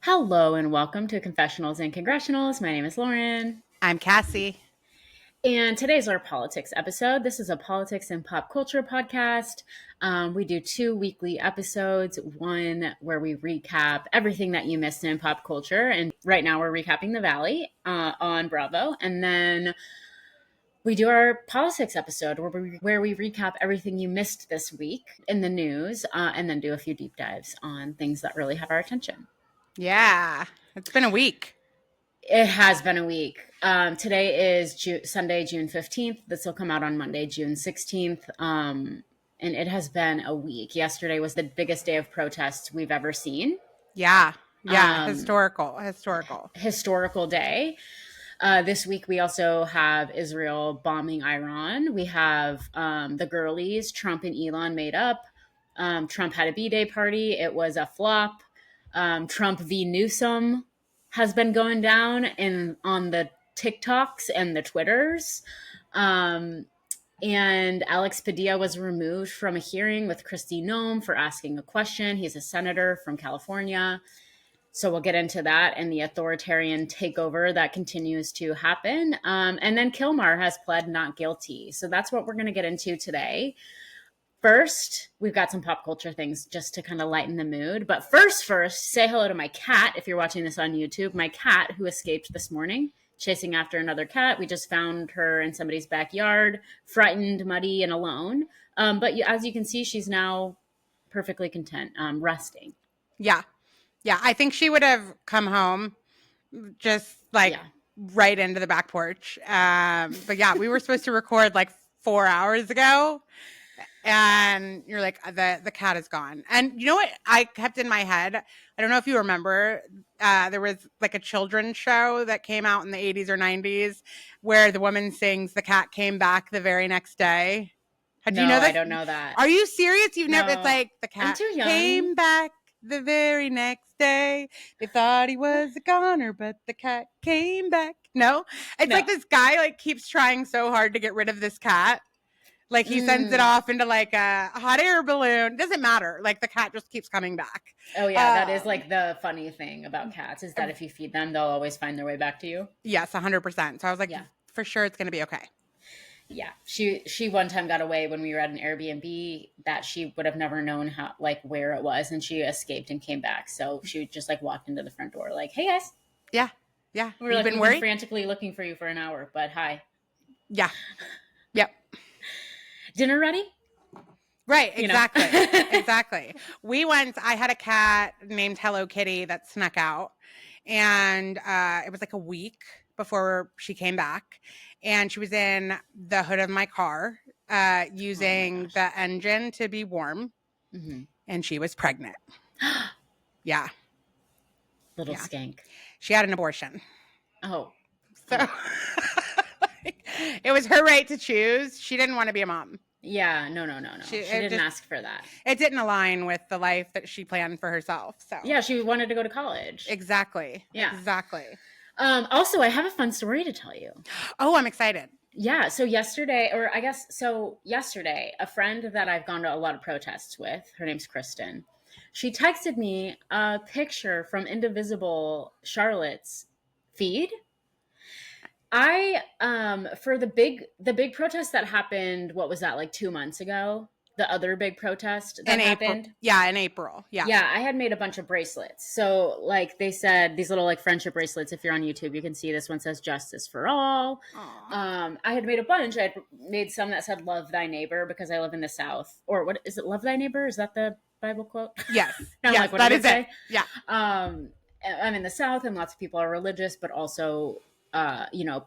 Hello and welcome to Confessionals and Congressionals. My name is Lauren. I'm Cassie. And today's our politics episode. This is a politics and pop culture podcast. We do 2 weekly episodes, one where we recap everything that you missed in pop culture. And right now we're recapping The Valley on Bravo. And then we do our politics episode where we recap everything you missed this week in the news and then do a few deep dives on things that really have our attention. Yeah, it's been a week. It has been a week. Today is Sunday, June 15th. This will come out on Monday, June 16th. And it has been a week. Yesterday was the biggest day of protests we've ever seen. Yeah. Historical day. This week we also have Israel bombing Iran. We have the girlies, Trump and Elon made up. Trump had a Bday party. It was a flop. Trump V Newsom has been going down on the TikToks and the Twitters. And Alex Padilla was removed from a hearing with Kristi Noem for asking a question. He's a senator from California. So we'll get into that and the authoritarian takeover that continues to happen. And then Kilmar has pled not guilty. So that's what we're going to get into today. First, we've got some pop culture things just to kind of lighten the mood. But first, say hello to my cat. If you're watching this on YouTube, my cat who escaped this morning, chasing after another cat. We just found her in somebody's backyard, frightened, muddy, and alone. But as you can see, she's now perfectly content, resting. Yeah. I think she would have come home just right into the back porch. But yeah, we were supposed to record like 4 hours ago. And you're like, the cat is gone. And you know what I kept in my head? I don't know if you remember, there was like a children's show that came out in the 80s or 90s where the woman sings, "The cat came back the very next day." Do you know that? I don't know that. Are you serious? You've never, it's like, the I'm cat too young. came back the very next day. They thought he was a goner, but the cat came back. No? It's like this guy like keeps trying so hard to get rid of this cat. Like he sends it off into like a hot air balloon. Doesn't matter. Like the cat just keeps coming back. Oh yeah, that is like the funny thing about cats is that if you feed them, they'll always find their way back to you. Yes, 100%. So I was like, for sure it's going to be okay. Yeah, she one time got away when we were at an Airbnb that she would have never known where it was, and she escaped and came back. So she just like walked into the front door like, "Hey guys." Yeah. We were we've been frantically looking for you for an hour, but hi. Yeah. Yep. Dinner ready? Right, exactly. Exactly. I had a cat named Hello Kitty that snuck out, and it was like a week before she came back, and she was in the hood of my car using the engine to be warm, and she was pregnant. Yeah. Little skank. She had an abortion. Oh. So it was her right to choose. She didn't want to be a mom. Yeah, no. She didn't ask for that. It didn't align with the life that she planned for herself. So yeah, she wanted to go to college. Exactly. Yeah. Exactly. Also, I have a fun story to tell you. Oh, I'm excited. Yeah. So yesterday, a friend that I've gone to a lot of protests with, her name's Kristen. She texted me a picture from Indivisible Charlotte's feed. For the big protest that happened, what was that, like 2 months ago? The other big protest that happened? Yeah, in April. Yeah. Yeah, I had made a bunch of bracelets. So like they said, these little like friendship bracelets, if you're on YouTube, you can see this one says "Justice for All." I had made a bunch. I had made some that said "Love thy neighbor" because I live in the South. Or what is it? "Love thy neighbor"? Is that the Bible quote? Yes. Yes, that is it. Yeah. I'm in the South and lots of people are religious, but also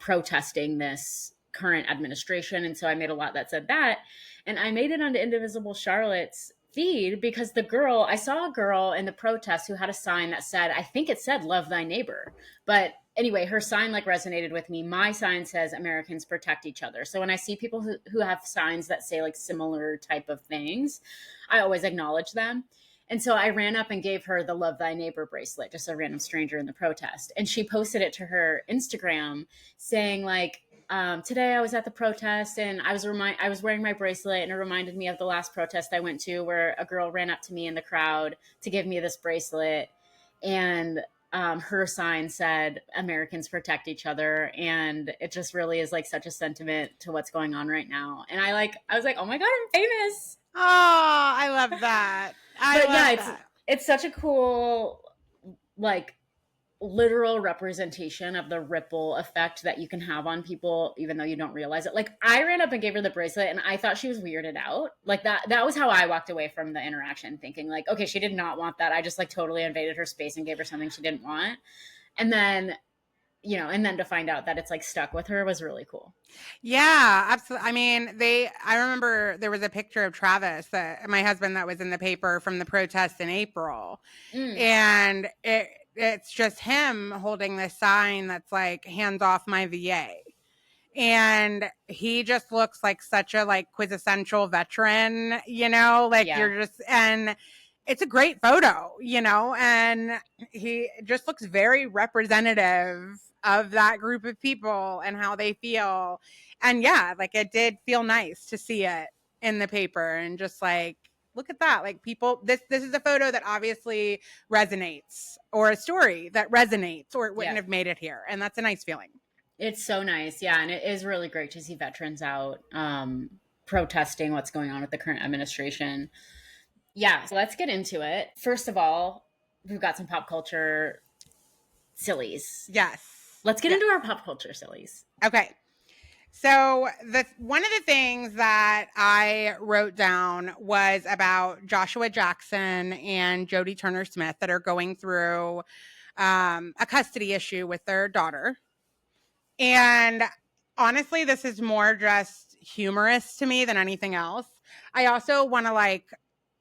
protesting this current administration. And so I made a lot that said that. And I made it onto Indivisible Charlotte's feed because I saw a girl in the protest who had a sign that said, I think it said "Love thy neighbor." But anyway, her sign like resonated with me. My sign says "Americans protect each other." So when I see people who have signs that say like similar type of things, I always acknowledge them. And so I ran up and gave her the "Love Thy Neighbor" bracelet, just a random stranger in the protest. And she posted it to her Instagram saying like, today I was at the protest and I was wearing my bracelet and it reminded me of the last protest I went to where a girl ran up to me in the crowd to give me this bracelet. And her sign said Americans protect each other, and it just really is like such a sentiment to what's going on right now. And I was like, oh my god, I'm famous. Oh, I love that. But yeah, it's such a cool, like, literal representation of the ripple effect that you can have on people even though you don't realize it. Like, I ran up and gave her the bracelet and I thought she was weirded out. Like, that was how I walked away from the interaction, thinking like, okay, she did not want that. I just like totally invaded her space and gave her something she didn't want. And then, and then to find out that it's like stuck with her was really cool. Yeah, absolutely. I mean, I remember there was a picture of Travis, my husband, that was in the paper from the protest in April. And it's just him holding this sign that's like, hands off my VA. And he just looks like such a like quintessential veteran, like you're just, and it's a great photo, and he just looks very representative of that group of people and how they feel. And yeah, like it did feel nice to see it in the paper and just like, look at that. Like people, this is a photo that obviously resonates, or a story that resonates, or it wouldn't have made it here. And that's a nice feeling. It's so nice. Yeah. And it is really great to see veterans out protesting what's going on with the current administration. Yeah. So let's get into it. First of all, we've got some pop culture sillies. Yes. Let's get into our pop culture sillies. Okay. So one of the things that I wrote down was about Joshua Jackson and Jodie Turner-Smith that are going through a custody issue with their daughter. And honestly, this is more just humorous to me than anything else. I also want to like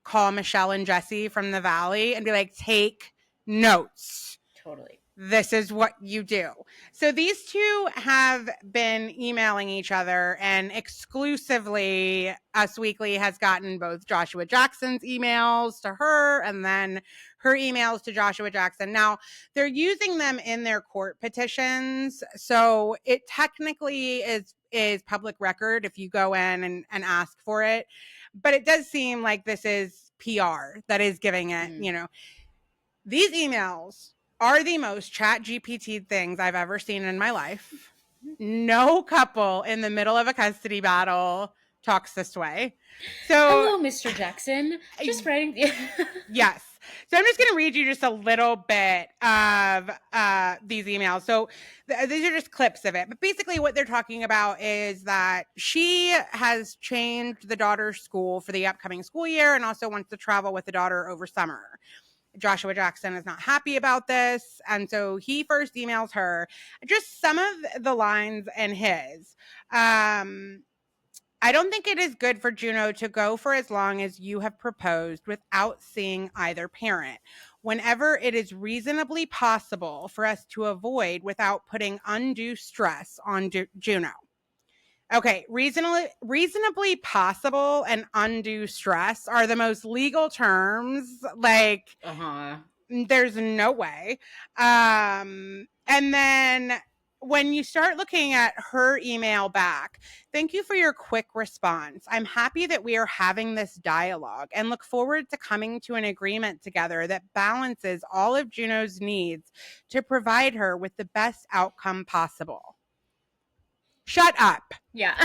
call Michelle and Jesse from the Valley and be like, take notes. Totally. This is what you do. So these two have been emailing each other, and exclusively Us Weekly has gotten both Joshua Jackson's emails to her and then her emails to Joshua Jackson. Now, they're using them in their court petitions. So it technically is public record if you go in and ask for it. But it does seem like this is PR that is giving it, These emails are the most ChatGPT things I've ever seen in my life. No couple in the middle of a custody battle talks this way. So, hello, Mr. Jackson. Just writing. Yes. So I'm just going to read you just a little bit of these emails. So these are just clips of it. But basically what they're talking about is that she has changed the daughter's school for the upcoming school year and also wants to travel with the daughter over summer. Joshua Jackson is not happy about this. And so he first emails her just some of the lines in his. I don't think it is good for Juno to go for as long as you have proposed without seeing either parent. Whenever it is reasonably possible for us to avoid without putting undue stress on Juno. Okay, reasonably possible and undue stress are the most legal terms. Like, there's no way. And then when you start looking at her email back, thank you for your quick response. I'm happy that we are having this dialogue and look forward to coming to an agreement together that balances all of Juno's needs to provide her with the best outcome possible. Shut up. Yeah.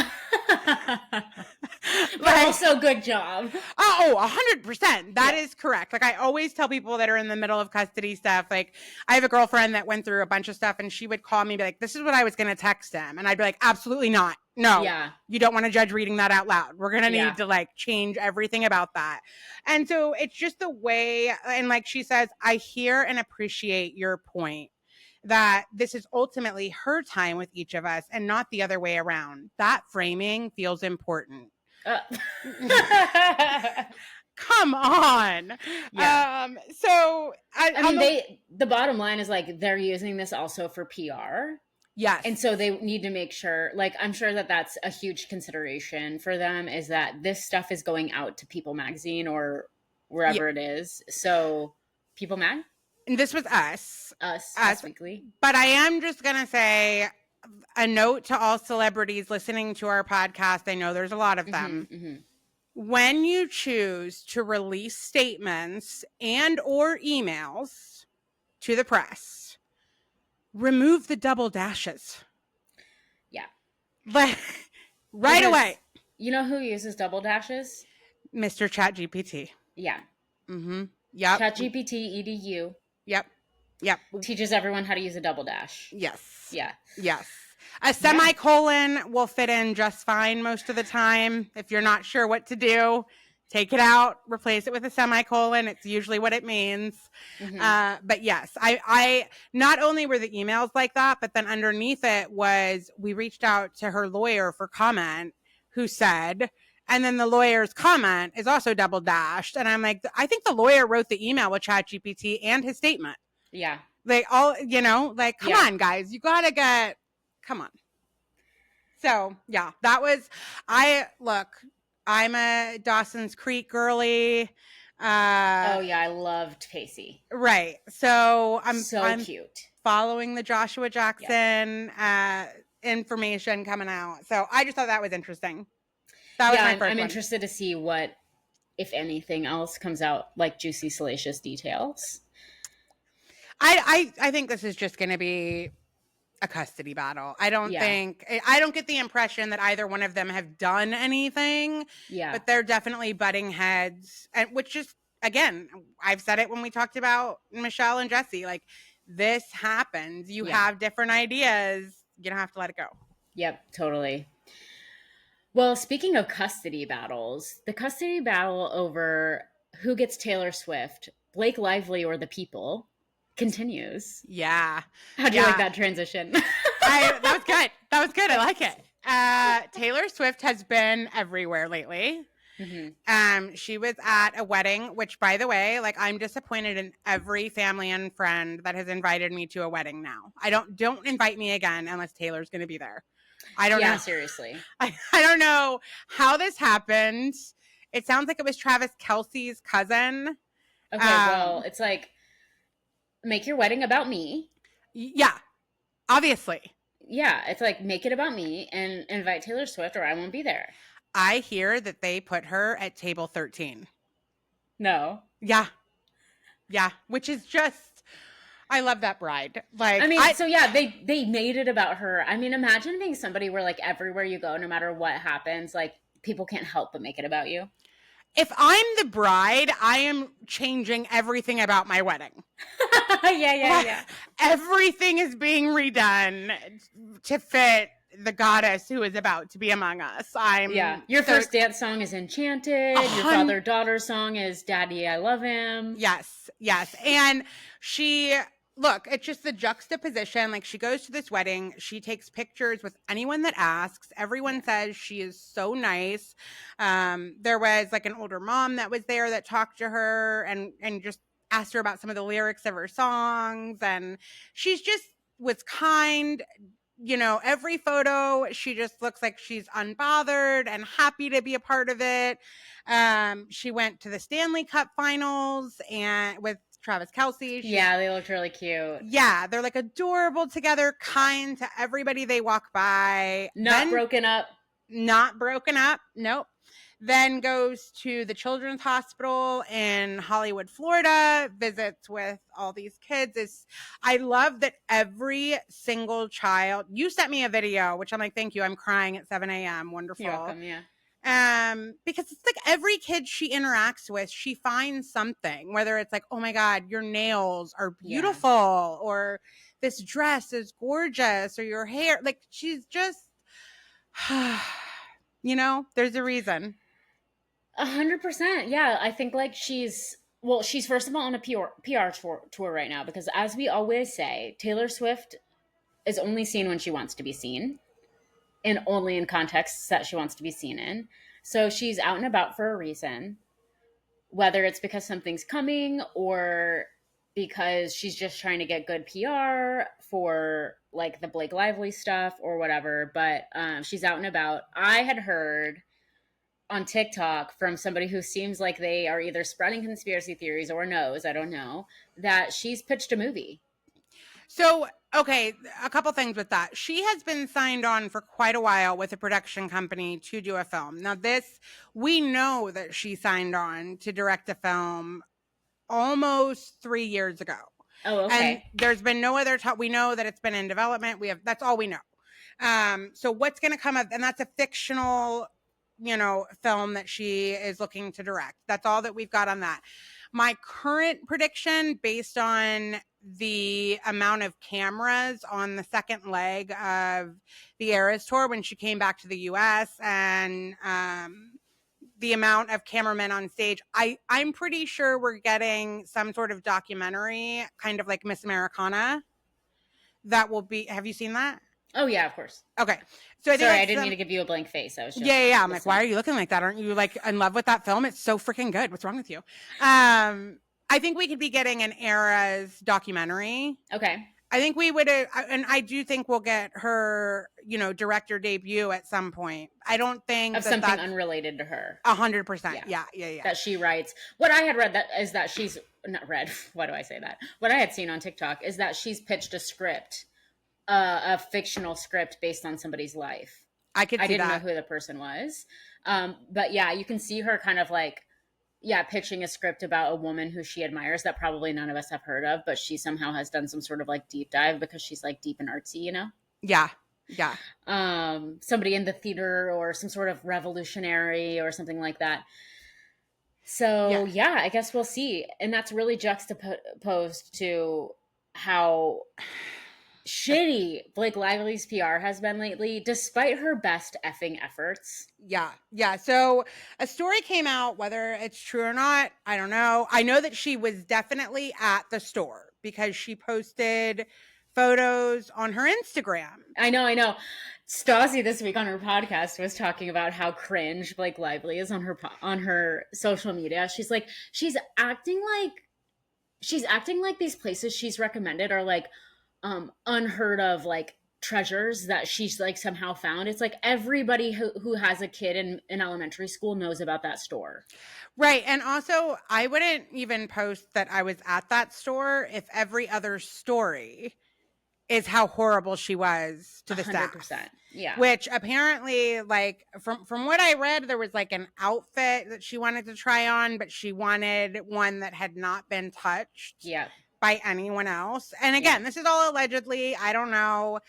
But also good job. Oh, 100%. That is correct. Like I always tell people that are in the middle of custody stuff, like I have a girlfriend that went through a bunch of stuff and she would call me and be like, this is what I was going to text him. And I'd be like, absolutely not. No, you don't want to judge reading that out loud. We're going to need to like change everything about that. And so it's just the way, and like she says, I hear and appreciate your point that this is ultimately her time with each of us and not the other way around. That framing feels important. Come on. So I mean, the bottom line is like they're using this also for PR. Yes. And so they need to make sure, like, I'm sure that that's a huge consideration for them, is that this stuff is going out to People Magazine or wherever it is. So People Mag? And this was Us Weekly. But I am just going to say a note to all celebrities listening to our podcast. I know there's a lot of them. When you choose to release statements and or emails to the press, remove the double dashes. Yeah. But right Because away. you know who uses double dashes? Mr. ChatGPT. Yeah. Mm-hmm. Yep. ChatGPT edu Yep. Yep. teaches everyone how to use a double dash. Yes. Yeah. Yes. A semicolon will fit in just fine most of the time. If you're not sure what to do, take it out, replace it with a semicolon. It's usually what it means. But yes, I not only were the emails like that, but then underneath it was, we reached out to her lawyer for comment, who said, and then the lawyer's comment is also double dashed. And I'm like, I think the lawyer wrote the email with ChatGPT and his statement. Yeah. They all, like, come on, guys, you gotta come on. So yeah, that was, I'm a Dawson's Creek girly. Oh yeah, I loved Pacey. Right. So I'm cute. Following the Joshua Jackson information coming out. So I just thought that was interesting. That was my first I'm one. interested to see what, if anything else, comes out, like juicy, salacious details. I think this is just going to be a custody battle. I don't get the impression that either one of them have done anything. Yeah. But they're definitely butting heads, and which is, again, I've said it when we talked about Michelle and Jesse, like, this happens. You have different ideas. You don't have to let it go. Yep, totally. Well, speaking of custody battles, the custody battle over who gets Taylor Swift, Blake Lively or the people, continues. Yeah. How'd you like that transition? That was good. That was good. I like it. Taylor Swift has been everywhere lately. Mm-hmm. She was at a wedding, which, by the way, like, I'm disappointed in every family and friend that has invited me to a wedding now. Don't invite me again unless Taylor's going to be there. I don't know. Yeah, seriously. I don't know how this happened. It sounds like it was Travis Kelce's cousin. Okay, well, it's like, make your wedding about me. Yeah, obviously. Yeah, it's like, make it about me and invite Taylor Swift or I won't be there. I hear that they put her at table 13. No. Yeah. Yeah, which is just, I love that bride. Like, I mean, they made it about her. I mean, imagine being somebody where, like, everywhere you go, no matter what happens, like, people can't help but make it about you. If I'm the bride, I am changing everything about my wedding. Yeah. Everything is being redone to fit the goddess who is about to be among us. Your first dance song is Enchanted. Your father-daughter song is Daddy, I Love Him. Yes. And it's just the juxtaposition. Like, she goes to this wedding. She takes pictures with anyone that asks. Everyone says she is so nice. There was, like, an older mom that was there that talked to her and just asked her about some of the lyrics of her songs. And she's just was kind. Every photo, she just looks like she's unbothered and happy to be a part of it. She went to the Stanley Cup finals and with Travis Kelce. They looked really cute. Yeah, they're, like, adorable together, kind to everybody they walk by. Not broken up. Nope. Then goes to the Children's Hospital in Hollywood, Florida, visits with all these kids. I love that every single child, you sent me a video, which I'm like, thank you. I'm crying at 7 a.m. Wonderful. You're welcome, yeah. Because it's like every kid she interacts with, she finds something, whether it's like, oh my God, your nails are beautiful, or this dress is gorgeous, or your hair, like, she's just, there's a reason. 100%. Yeah. I think, like, she's first of all on a PR tour right now, because, as we always say, Taylor Swift is only seen when she wants to be seen, and only in contexts that she wants to be seen in. So she's out and about for a reason, whether it's because something's coming or because she's just trying to get good PR for, like, the Blake Lively stuff or whatever. But she's out and about. I had heard on TikTok from somebody who seems like they are either spreading conspiracy theories or knows, I don't know, that she's pitched a movie. So, okay, a couple things with that. She has been signed on for quite a while with a production company to do a film. Now, we know that she signed on to direct a film almost 3 years ago. Oh, And okay. there's been no other we know that it's been in development. That's all we know. So what's going to come up, and that's a fictional, film that she is looking to direct. That's all that we've got on that. My current prediction, based on the amount of cameras on the second leg of the Eras tour when she came back to the US, and the amount of cameramen on stage, I'm pretty sure we're getting some sort of documentary, kind of like Miss Americana. That will be. Have you seen that? Oh yeah, of course. Okay. So I think Sorry, like I didn't mean to give you a blank face. I was just yeah. I'm listening. like, why are you looking like that? Aren't you like in love with that film? It's so freaking good. What's wrong with you? I think we could be getting an Eras documentary. Okay. I think we would, and I do think we'll get her, director debut at some point. I don't think of something unrelated to her. 100%. Yeah. That she writes. What I had read is that she's not read. Why do I say that? What I had seen on TikTok is that she's pitched a script, a fictional script based on somebody's life. I didn't know who the person was, but yeah, you can see her kind of like, pitching a script about a woman who she admires that probably none of us have heard of, but she somehow has done some sort of like deep dive because she's like deep and artsy, Yeah. Somebody in the theater or some sort of revolutionary or something like that. So yeah, I guess we'll see. And that's really juxtaposed to how shitty Blake Lively's PR has been lately, despite her best effing efforts. Yeah. So a story came out, whether it's true or not, I don't know. I know that she was definitely at the store because she posted photos on her Instagram. I know. Stassi this week on her podcast was talking about how cringe Blake Lively is on her social media. She's like, she's acting like these places she's recommended are like unheard of like treasures that she's like somehow found. It's like everybody who has a kid in elementary school knows about that store. Right. And also, I wouldn't even post that I was at that store if every other story is how horrible she was to the 100%. Staff. Yeah. Which apparently, like, from what I read, there was like an outfit that she wanted to try on, but she wanted one that had not been touched by anyone else. And again, this is all allegedly. I don't know.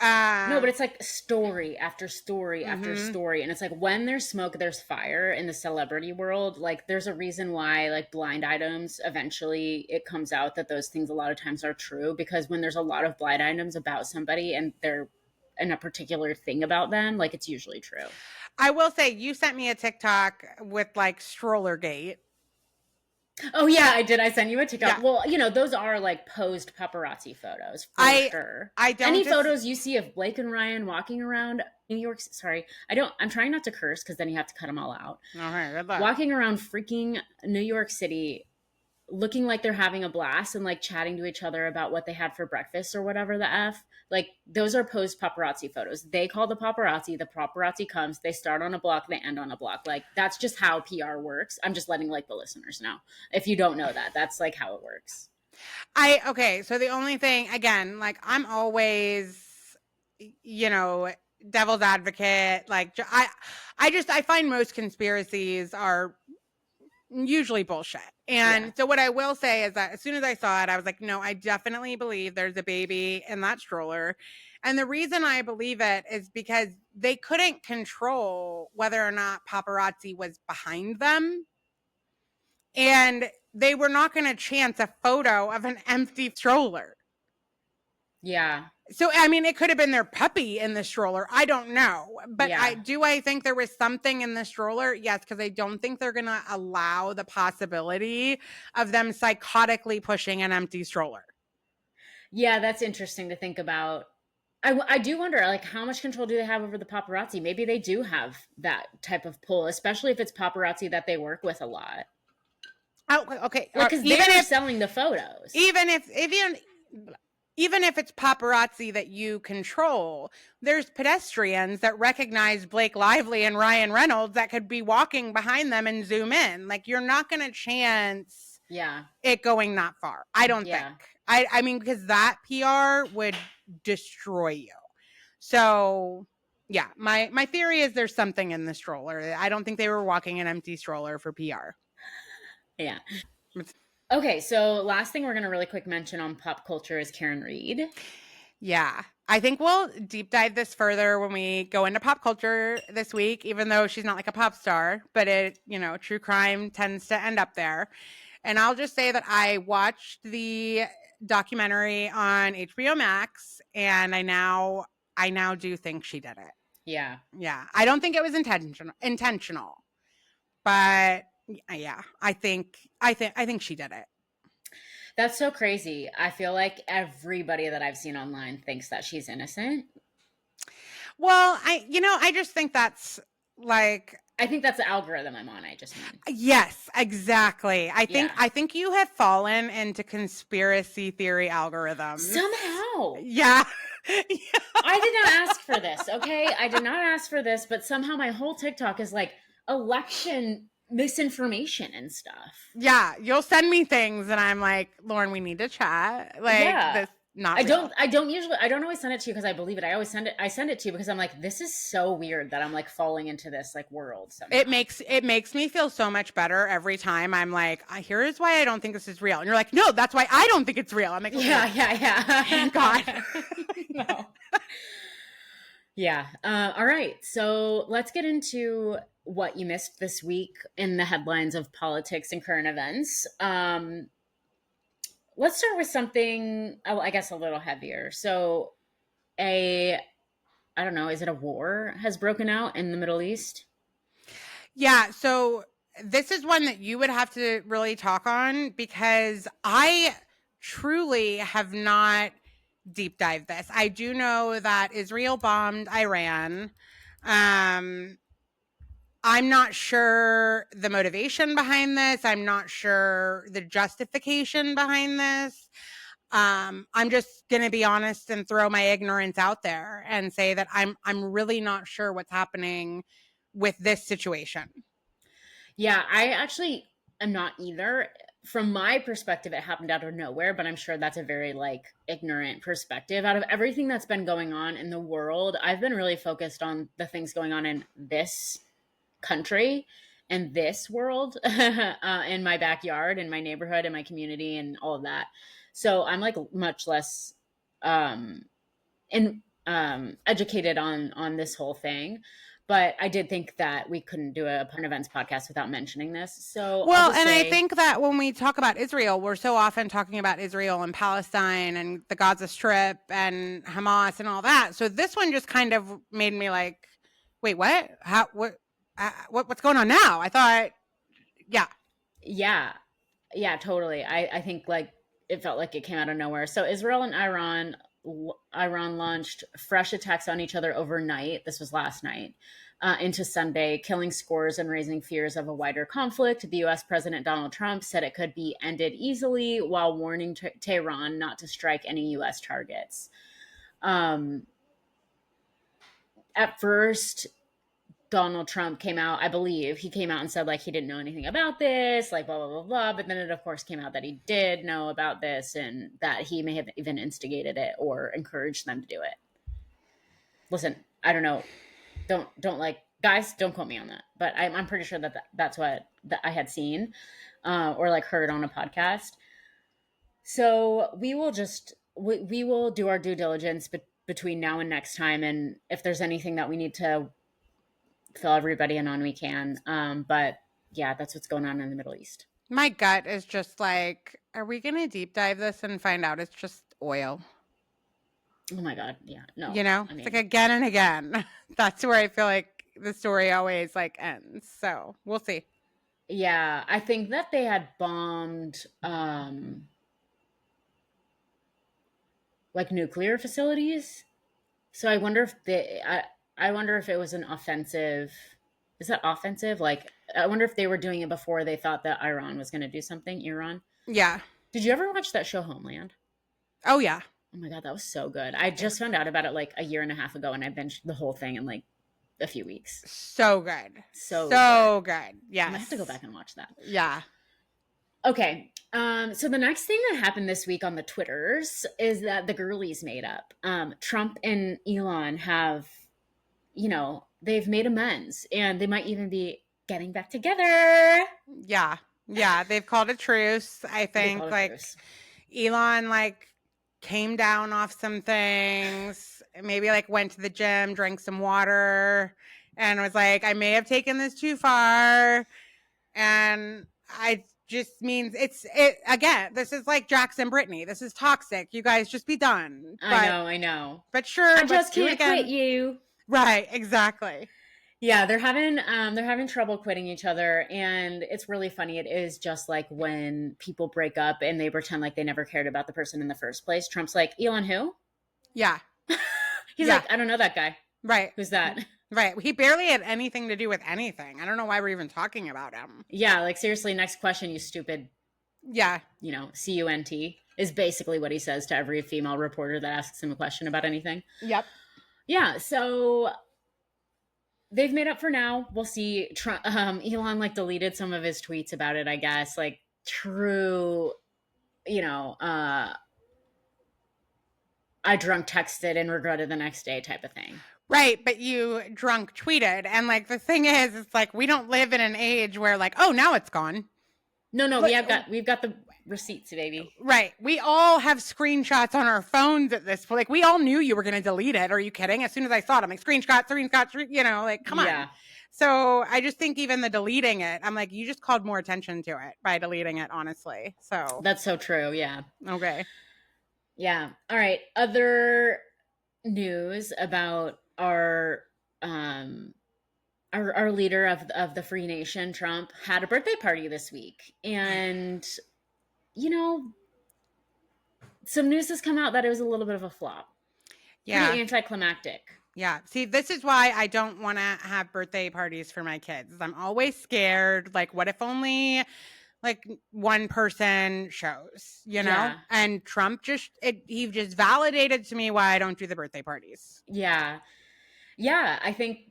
No, but it's like story after story after story. And it's like when there's smoke, there's fire in the celebrity world. Like there's a reason why like blind items, eventually it comes out that those things a lot of times are true, because when there's a lot of blind items about somebody and they're in a particular thing about them, like it's usually true. I will say you sent me a TikTok with like Strollergate. Oh yeah, I did. I sent you a TikTok. Yeah. Well, those are like posed paparazzi photos for sure. I don't. Any photos you see of Blake and Ryan walking around New York? Sorry, I'm trying not to curse because then you have to cut them all out. All right, good luck. Walking around freaking New York City, looking like they're having a blast and like chatting to each other about what they had for breakfast or whatever the F. Like those are posed paparazzi photos. They call the paparazzi comes, they start on a block, they end on a block. Like that's just how PR works. I'm just letting like the listeners know. If you don't know that, that's like how it works. Okay. So the only thing, again, like I'm always, devil's advocate. Like I find most conspiracies are usually bullshit. And so what I will say is that as soon as I saw it, I was like, no, I definitely believe there's a baby in that stroller. And the reason I believe it is because they couldn't control whether or not paparazzi was behind them. And they were not going to chance a photo of an empty stroller. Yeah. So, I mean, it could have been their puppy in the stroller. I don't know. But I think there was something in the stroller? Yes, because I don't think they're going to allow the possibility of them psychotically pushing an empty stroller. Yeah, that's interesting to think about. I do wonder, like, how much control do they have over the paparazzi? Maybe they do have that type of pull, especially if it's paparazzi that they work with a lot. Oh, okay. Because they're selling the photos. Even if it's paparazzi that you control, there's pedestrians that recognize Blake Lively and Ryan Reynolds that could be walking behind them and zoom in. Like, you're not going to chance it going that far. I don't think. I mean, because that PR would destroy you. So, yeah, my theory is there's something in the stroller. I don't think they were walking an empty stroller for PR. Yeah. Okay, so last thing we're going to really quick mention on pop culture is Karen Reed. Yeah. I think we'll deep dive this further when we go into pop culture this week, even though she's not like a pop star, but it, true crime tends to end up there. And I'll just say that I watched the documentary on HBO Max, and I now do think she did it. Yeah. Yeah. I don't think it was intentional. But yeah, I think she did it. That's so crazy. I feel like everybody that I've seen online thinks that she's innocent. Well, I just think that's like, I think that's the algorithm I'm on. I just mean. Yes, exactly. I think you have fallen into conspiracy theory algorithms. Somehow. Yeah. I did not ask for this, okay? I did not ask for this, but somehow my whole TikTok is like election misinformation and stuff. Yeah, you'll send me things and I'm like, Lauren, we need to chat. Like, this not real. I don't always send it to you because I believe it. I always send it to you because I'm like, this is so weird that I'm like falling into this like world somehow. It makes me feel so much better every time I'm like, here's why I don't think this is real. And you're like, no, that's why I don't think it's real. I'm like, yeah. Thank God. No. Yeah. All right. So let's get into what you missed this week in the headlines of politics and current events. Let's start with something, I guess, a little heavier. So, I don't know, is it a war has broken out in the Middle East? Yeah. So this is one that you would have to really talk on because I truly have not deep dived this. I do know that Israel bombed Iran. I'm not sure the motivation behind this. I'm not sure the justification behind this. I'm just going to be honest and throw my ignorance out there and say that I'm really not sure what's happening with this situation. Yeah, I actually am not either. From my perspective, it happened out of nowhere, but I'm sure that's a very like ignorant perspective. Out of everything that's been going on in the world, I've been really focused on the things going on in this country and this world, in my backyard, in my neighborhood, in my community, and all of that. So I'm like much less educated on this whole thing. But I did think that we couldn't do a current events podcast without mentioning this. So I think that when we talk about Israel, we're so often talking about Israel and Palestine and the Gaza Strip and Hamas and all that. So this one just kind of made me like, wait, what? What's going on now? I thought, yeah, totally. I think like it felt like it came out of nowhere. So Israel and Iran launched fresh attacks on each other overnight. This was last night. Into Sunday, killing scores and raising fears of a wider conflict. The U.S. President Donald Trump said it could be ended easily while warning Tehran not to strike any U.S. targets. At first, Donald Trump came out, I believe, he came out and said, like, he didn't know anything about this, like, blah, blah, blah, blah. But then it, of course, came out that he did know about this and that he may have even instigated it or encouraged them to do it. Listen, I don't know. Don't like, guys, don't quote me on that. But I'm pretty sure that's what that I had seen or, like, heard on a podcast. So we will just, we will do our due diligence between now and next time. And if there's anything that we need to fill everybody in on, we can. But yeah, that's what's going on in the Middle East. My gut is just like, are we going to deep dive this and find out it's just oil? Oh my God. Yeah. No. It's like again and again. That's where I feel like the story always like ends. So we'll see. Yeah. I think that they had bombed like nuclear facilities. So I wonder if I wonder if it was an offensive. Is that offensive? Like, I wonder if they were doing it before they thought that Iran was going to do something. Iran. Yeah. Did you ever watch that show Homeland? Oh, yeah. Oh my God, that was so good. I just found out about it like a year and a half ago, and I binged the whole thing in like a few weeks. So good. So good. Yeah. I have to go back and watch that. Yeah. Okay. So the next thing that happened this week on the Twitters is that the girlies made up. Trump and Elon have, they've made amends, and they might even be getting back together. Yeah. Yeah, they've called a truce. I They think called a truce. Elon came down off some things, maybe went to the gym, drank some water, and was like, I may have taken this too far. And I just means it again, this is like Jackson Brittany. This is toxic. You guys just be done. I know. But sure, I let's just do it can't quit again. you. Right, exactly. Yeah, they're having trouble quitting each other, and it's really funny. It is just like when people break up and they pretend like they never cared about the person in the first place. Trump's like, Elon who? Yeah. He's Yeah. like, I don't know that guy. Right. Who's that? Right. He barely had anything to do with anything. I don't know why we're even talking about him. Yeah, like seriously, next question, you stupid, Yeah. CUNT is basically what he says to every female reporter that asks him a question about anything. Yep. Yeah, so they've made up for now. We'll see. Elon deleted some of his tweets about it, I guess. True, I drunk texted and regretted the next day type of thing. Right, but you drunk tweeted. And the thing is, it's we don't live in an age where oh, now it's gone. No, we've got the receipts, baby. Right. We all have screenshots on our phones at this point. We all knew you were going to delete it. Are you kidding? As soon as I saw it, I'm screenshot, come on. So I just think even the deleting it, I'm you just called more attention to it by deleting it, honestly. So that's so true. Yeah. Okay. Yeah. All right. Other news about our leader of the free nation, Trump, had a birthday party this week. And, some news has come out that it was a little bit of a flop. Yeah. Pretty anticlimactic. Yeah. See, this is why I don't want to have birthday parties for my kids. I'm always scared. What if only one person shows, Yeah. And Trump he just validated to me why I don't do the birthday parties. Yeah. Yeah. I think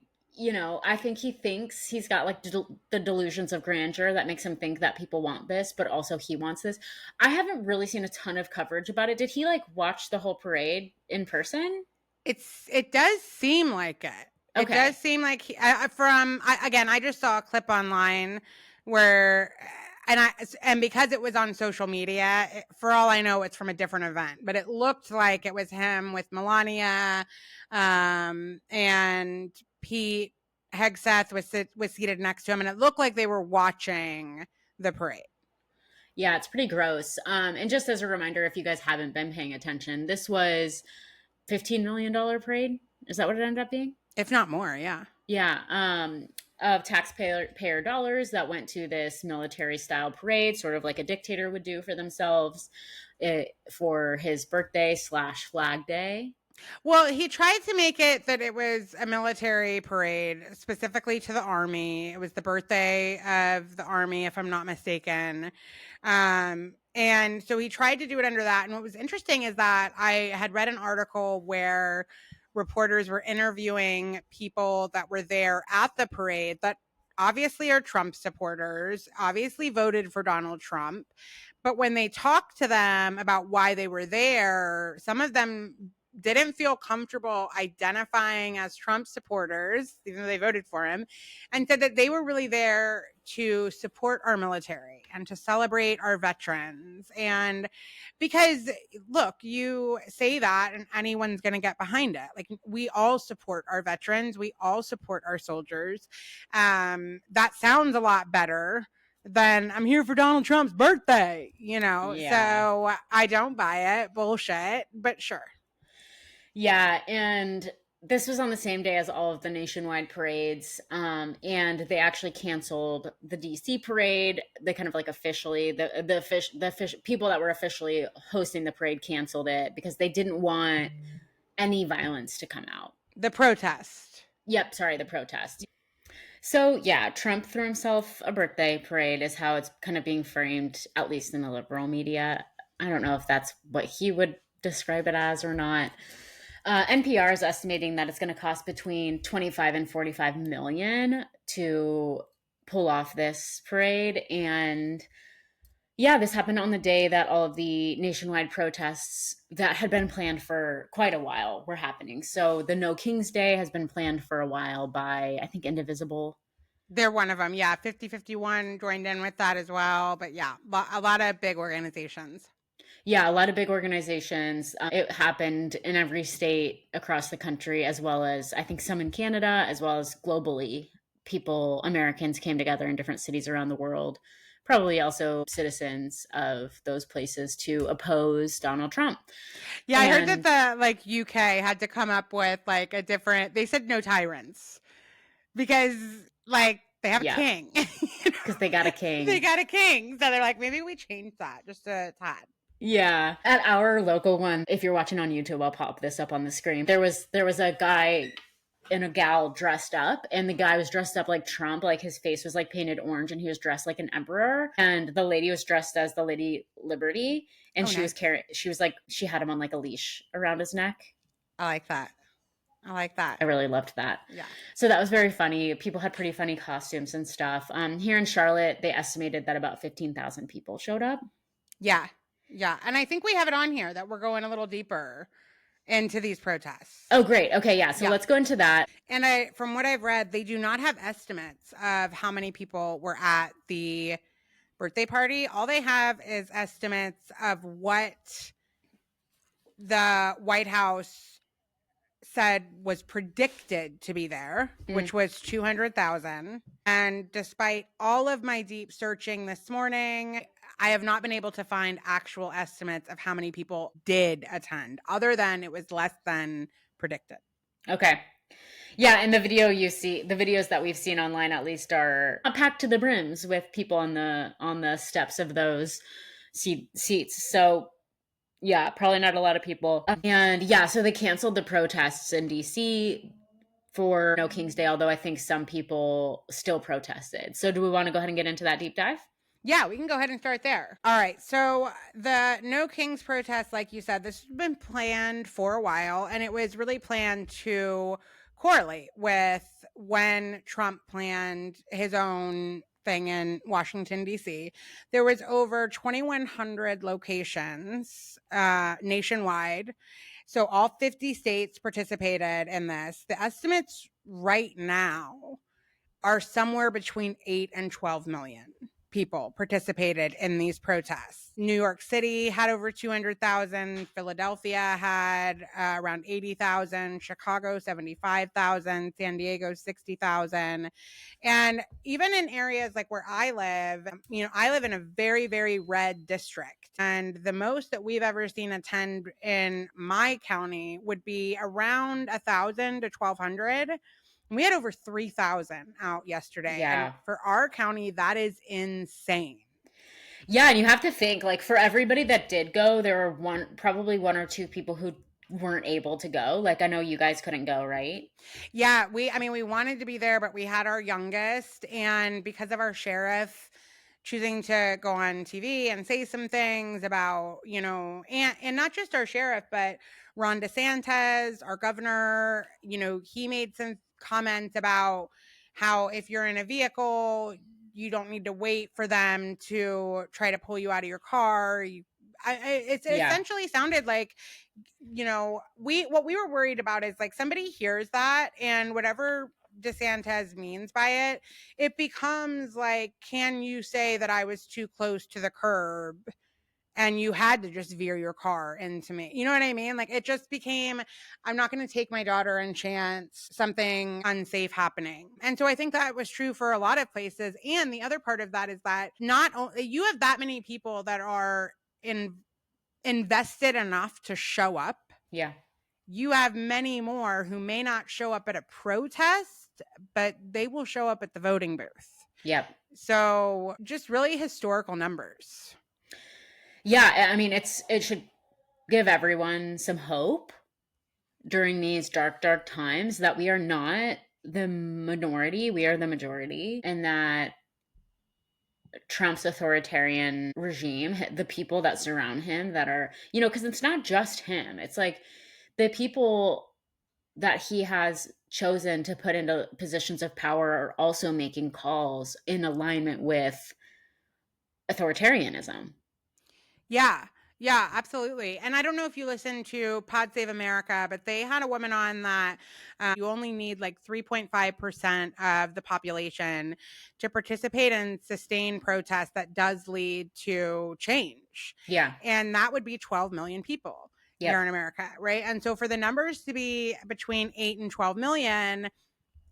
he thinks he's got the delusions of grandeur that makes him think that people want this, but also he wants this. I haven't really seen a ton of coverage about it. Did he watch the whole parade in person? It does seem like it. Okay. It does seem like I just saw a clip online where and because it was on social media, for all I know, it's from a different event, but it looked like it was him with Melania, and Pete Hegseth was seated next to him, and it looked like they were watching the parade. Yeah, it's pretty gross. And just as a reminder, if you guys haven't been paying attention, this was $15 million parade. Is that what it ended up being? If not more, yeah. Yeah. Of taxpayer dollars that went to this military style parade, sort of like a dictator would do for themselves, for his birthday / Flag Day. Well, he tried to make it that it was a military parade specifically to the Army. It was the birthday of the Army, if I'm not mistaken. And so he tried to do it under that. And what was interesting is that I had read an article where reporters were interviewing people that were there at the parade that obviously are Trump supporters, obviously voted for Donald Trump. But when they talked to them about why they were there, some of them didn't feel comfortable identifying as Trump supporters, even though they voted for him, and said that they were really there to support our military and to celebrate our veterans. And because, look, you say that and anyone's going to get behind it. We all support our veterans. We all support our soldiers. That sounds a lot better than I'm here for Donald Trump's birthday, Yeah. So I don't buy it. Bullshit, but sure. Yeah, and this was on the same day as all of the nationwide parades, and they actually canceled the DC parade. They kind of officially the people that were officially hosting the parade canceled it because they didn't want any violence to come out. The protest. Yep, sorry, the protest. So yeah, Trump threw himself a birthday parade is how it's kind of being framed, at least in the liberal media. I don't know if that's what he would describe it as or not. NPR is estimating that it's going to cost between 25 and 45 million to pull off this parade. And yeah, this happened on the day that all of the nationwide protests that had been planned for quite a while were happening. So the No King's Day has been planned for a while by, I think, Indivisible. They're one of them. Yeah. 5051 joined in with that as well. But yeah, a lot of big organizations. Yeah, a lot of big organizations. It happened in every state across the country, as well as I think some in Canada, as well as globally. People, Americans came together in different cities around the world, probably also citizens of those places to oppose Donald Trump. Yeah, I heard that And the like UK had to come up with like a different. They said no tyrants because like they have a yeah, king. because they got a They king. got a king, so they're like, maybe we change that just a tad. Yeah. At our local one, if you're watching on YouTube, I'll pop this up on the screen. There was a guy and a gal dressed up, and the guy was dressed up like Trump, like his face was like painted orange and he was dressed like an emperor, and the lady was dressed as the Lady Liberty, and Oh, nice. she was like, she had him on like a leash around his neck. I like that. I like that. I really loved that. Yeah. So that was very funny. People had pretty funny costumes and stuff. Here in Charlotte, they estimated that about 15,000 people showed up. Yeah. Yeah. And I think we have it on here that we're going a little deeper into these protests. Oh, great. Okay, yeah. So let's go into that. And from what I've read, they do not have estimates of how many people were at the birthday party. All they have is estimates of what the White House said was predicted to be there, which was 200,000. And despite all of my deep searching this morning, I have not been able to find actual estimates of how many people did attend, other than it was less than predicted. Okay. Yeah, and the videos that we've seen online at least are packed to the brims with people on the steps of those seats. So yeah, probably not a lot of people. And yeah, so they canceled the protests in DC for No King's Day, although I think some people still protested. So do we want to go ahead and get into that deep dive? Yeah, we can go ahead and start there. All right. So the No Kings protest, like you said, this has been planned for a while, and it was really planned to correlate with when Trump planned his own thing in Washington, D.C. There was over 2,100 locations nationwide. So all 50 states participated in this. The estimates right now are somewhere between 8 and 12 million people participated in these protests. New York City had over 200,000. Philadelphia had around 80,000. Chicago, 75,000. San Diego, 60,000. And even in areas like where I live, I live in a very, very red district. And the most that we've ever seen attend in my county would be around 1,000 to 1,200. We had over 3,000 out yesterday. Yeah. And for our county, that is insane. Yeah, and you have to think, like, for everybody that did go, there were probably one or two people who weren't able to go. Like, I know you guys couldn't go, right? Yeah, we wanted to be there, but we had our youngest, and because of our sheriff choosing to go on TV and say some things about, and not just our sheriff, but Ron DeSantis, our governor, he made some comments about how if you're in a vehicle, you don't need to wait for them to try to pull you out of your car. Essentially sounded like, what we were worried about is like somebody hears that and whatever DeSantis means by it, it becomes like, can you say that I was too close to the curb and you had to just veer your car into me? You know what I mean? Like it just became, I'm not going to take my daughter and chance something unsafe happening. And so I think that was true for a lot of places. And the other part of that is that not only you have that many people that are invested enough to show up. Yeah. You have many more who may not show up at a protest, but they will show up at the voting booth. Yep. So just really historical numbers. Yeah, I mean, it should give everyone some hope during these dark, dark times that we are not the minority, we are the majority, and that Trump's authoritarian regime, the people that surround him that are, because it's not just him. It's like the people that he has chosen to put into positions of power are also making calls in alignment with authoritarianism. Yeah. Yeah, absolutely. And I don't know if you listen to Pod Save America, but they had a woman on that you only need like 3.5% of the population to participate in sustained protest that does lead to change. Yeah. And that would be 12 million people here in Yep. America, right? And so for the numbers to be between 8 and 12 million,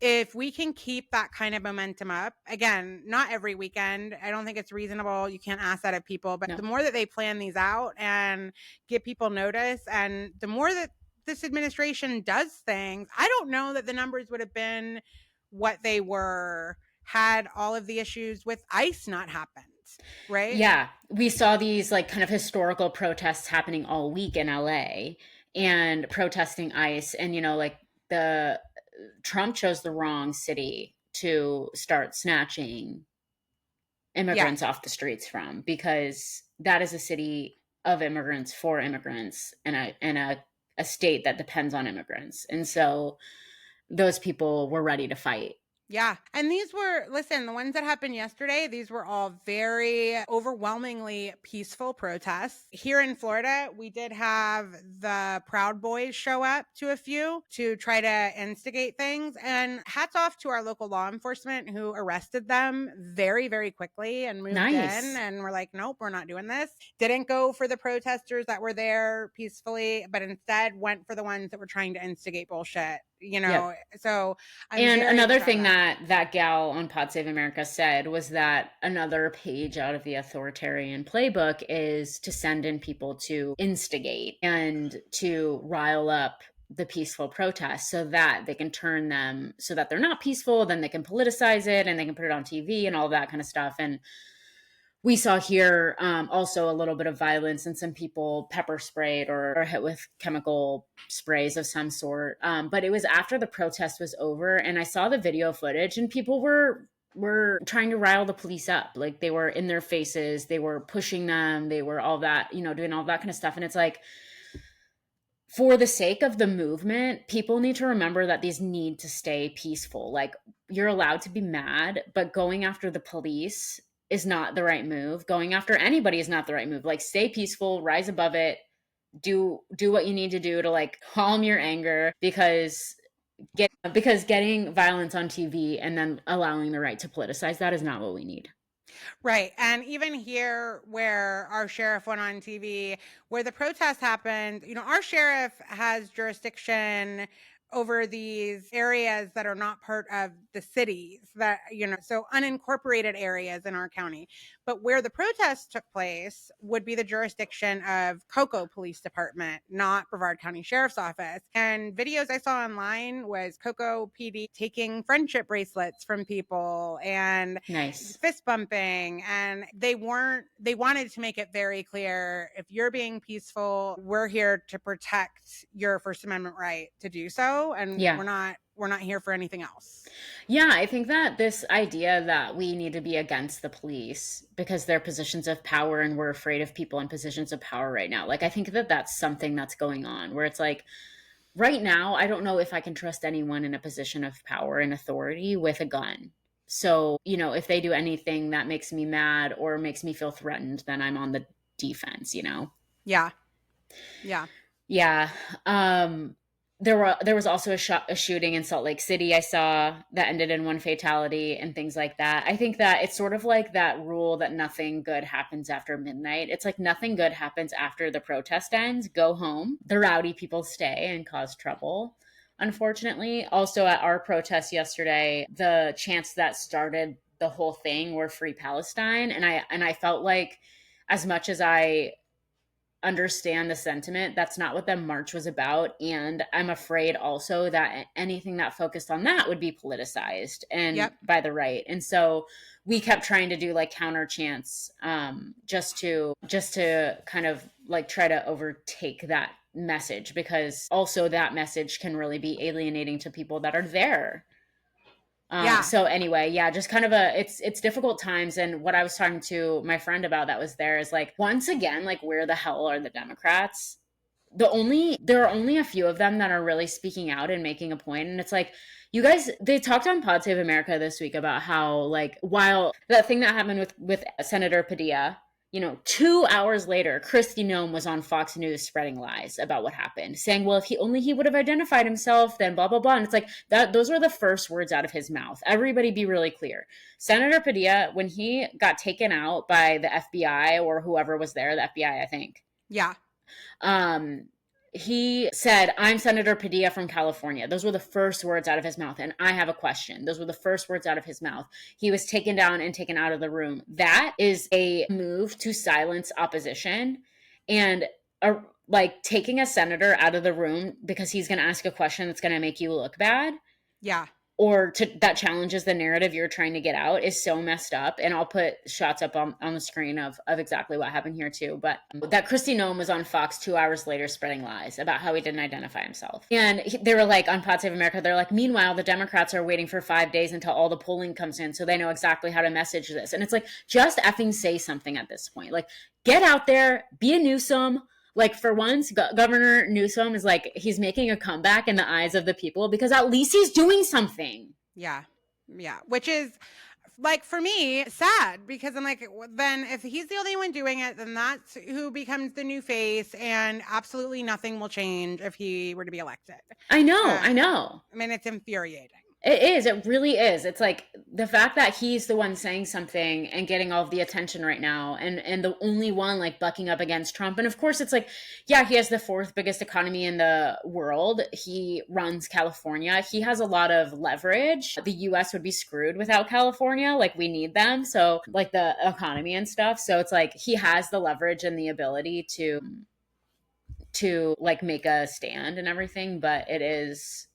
if we can keep that kind of momentum up, again, not every weekend. I don't think it's reasonable. You can't ask that of people, but No. the more that they plan these out and give people notice, and the more that this administration does things, I don't know that the numbers would have been what they were had all of the issues with ICE not happened, right? Yeah, we saw these like kind of historical protests happening all week in LA and protesting ICE, and like the Trump chose the wrong city to start snatching Yeah. immigrants off the streets from, because that is a city of immigrants for immigrants, and a state that depends on immigrants. And so those people were ready to fight. Yeah. And these were, listen, the ones that happened yesterday, these were all very overwhelmingly peaceful protests. Here in Florida, we did have the Proud Boys show up to a few to try to instigate things. And hats off to our local law enforcement who arrested them very, very quickly and moved in Nice. and were like, nope, we're not doing this. Didn't go for the protesters that were there peacefully, but instead went for the ones that were trying to instigate bullshit. Yep. So I'm And very another proud of thing them. that gal on Pod Save America said was that another page out of the authoritarian playbook is to send in people to instigate and to rile up the peaceful protests so that they can turn them so that they're not peaceful, then they can politicize it and they can put it on TV and all that kind of stuff. And we saw here also a little bit of violence and some people pepper sprayed or hit with chemical sprays of some sort. But it was after the protest was over, and I saw the video footage, and people were trying to rile the police up. Like, they were in their faces, they were pushing them, they were all that, doing all that kind of stuff. And it's like, for the sake of the movement, people need to remember that these need to stay peaceful. Like, you're allowed to be mad, but going after the police is not the right move. Going after anybody is not the right move. Like, stay peaceful, rise above it, do what you need to do to like calm your anger, because getting violence on TV and then allowing the right to politicize that is not what we need. Right. And even here, where our sheriff went on TV, where the protest happened, our sheriff has jurisdiction over these areas that are not part of the cities that, so unincorporated areas in our county. But where the protest took place would be the jurisdiction of Cocoa Police Department, not Brevard County Sheriff's Office. And videos I saw online was Cocoa PD taking friendship bracelets from people and Nice. fist bumping. And they wanted to make it very clear, if you're being peaceful, we're here to protect your First Amendment right to do so. And Yeah. we're not here for anything else. Yeah, I think that this idea that we need to be against the police because they're positions of power and we're afraid of people in positions of power right now. Like, I think that that's something that's going on where it's like, right now, I don't know if I can trust anyone in a position of power and authority with a gun. So, if they do anything that makes me mad or makes me feel threatened, then I'm on the defense. Yeah. Yeah. Yeah. There was also a shooting in Salt Lake City I saw that ended in one fatality and things like that. I think that it's sort of like that rule that nothing good happens after midnight. It's like nothing good happens after the protest ends. Go home. The rowdy people stay and cause trouble. Unfortunately, also at our protest yesterday, the chants that started the whole thing were Free Palestine, and I felt like, as much as I understand the sentiment, that's not what the march was about. And I'm afraid also that anything that focused on that would be politicized and Yep. by the right. And so we kept trying to do like counter chants, just to kind of like try to overtake that message, because also that message can really be alienating to people that are there. Yeah. So anyway, yeah, just kind of it's difficult times. And what I was talking to my friend about that was there is like, once again, like, where the hell are the Democrats? There are only a few of them that are really speaking out and making a point. And it's like, you guys, they talked on Pod Save America this week about how, like, while the thing that happened with Senator Padilla, 2 hours later, Kristi Noem was on Fox News spreading lies about what happened, saying, well, if he would have identified himself, then blah, blah, blah. And it's like that, those were the first words out of his mouth. Everybody be really clear. Senator Padilla, when he got taken out by the FBI or whoever was there, the FBI, I think. Yeah. He said, I'm Senator Padilla from California. Those were the first words out of his mouth. And I have a question. Those were the first words out of his mouth. He was taken down and taken out of the room. That is a move to silence opposition. And like taking a senator out of the room because he's going to ask a question that's going to make you look bad. Yeah. Or that challenges the narrative you're trying to get out is so messed up. And I'll put shots up on the screen of exactly what happened here too. But that Kristi Noem was on Fox 2 hours later spreading lies about how he didn't identify himself. And they were like, on Pod Save America, they're like, meanwhile, the Democrats are waiting for 5 days until all the polling comes in so they know exactly how to message this. And it's like, just effing say something at this point. Like, get out there, be a Newsom. Like, for once, Governor Newsom is like, he's making a comeback in the eyes of the people because at least he's doing something. Yeah. Yeah. Which is, like, for me, sad because I'm like, then if he's the only one doing it, then that's who becomes the new face, and absolutely nothing will change if he were to be elected. I know. I know. I mean, it's infuriating. It is. It really is. It's like the fact that he's the one saying something and getting all of the attention right now and the only one like bucking up against Trump. And of course, it's like, yeah, he has the fourth biggest economy in the world. He runs California. He has a lot of leverage. The US would be screwed without California. Like, we need them. So like the economy and stuff. So it's like he has the leverage and the ability to like make a stand and everything. But it is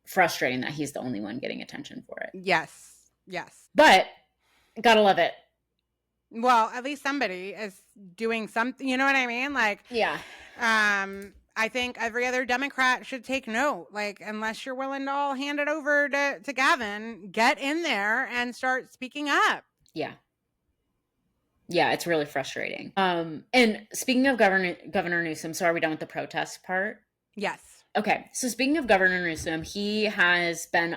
frustrating that he's the only one getting attention for it. Yes. Yes. But gotta love it. Well, at least somebody is doing something. You know what I mean? Like, yeah. I think every other Democrat should take note. Like, unless you're willing to all hand it over to Gavin, get in there and start speaking up. Yeah. Yeah, it's really frustrating. And speaking of Governor Newsom, so are we done with the protest part? Yes. Okay, so speaking of Governor Newsom, he has been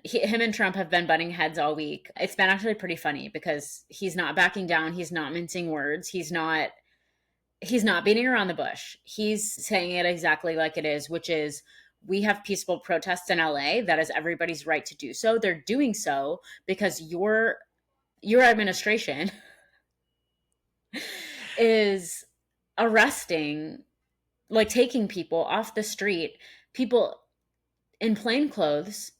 him and Trump have been butting heads all week. It's been actually pretty funny because he's not backing down. He's not mincing words. He's not beating around the bush. He's saying it exactly like it is, which is, we have peaceful protests in LA. That is everybody's right to do so. They're doing so because your administration is arresting, like taking people off the street, people in plain clothes,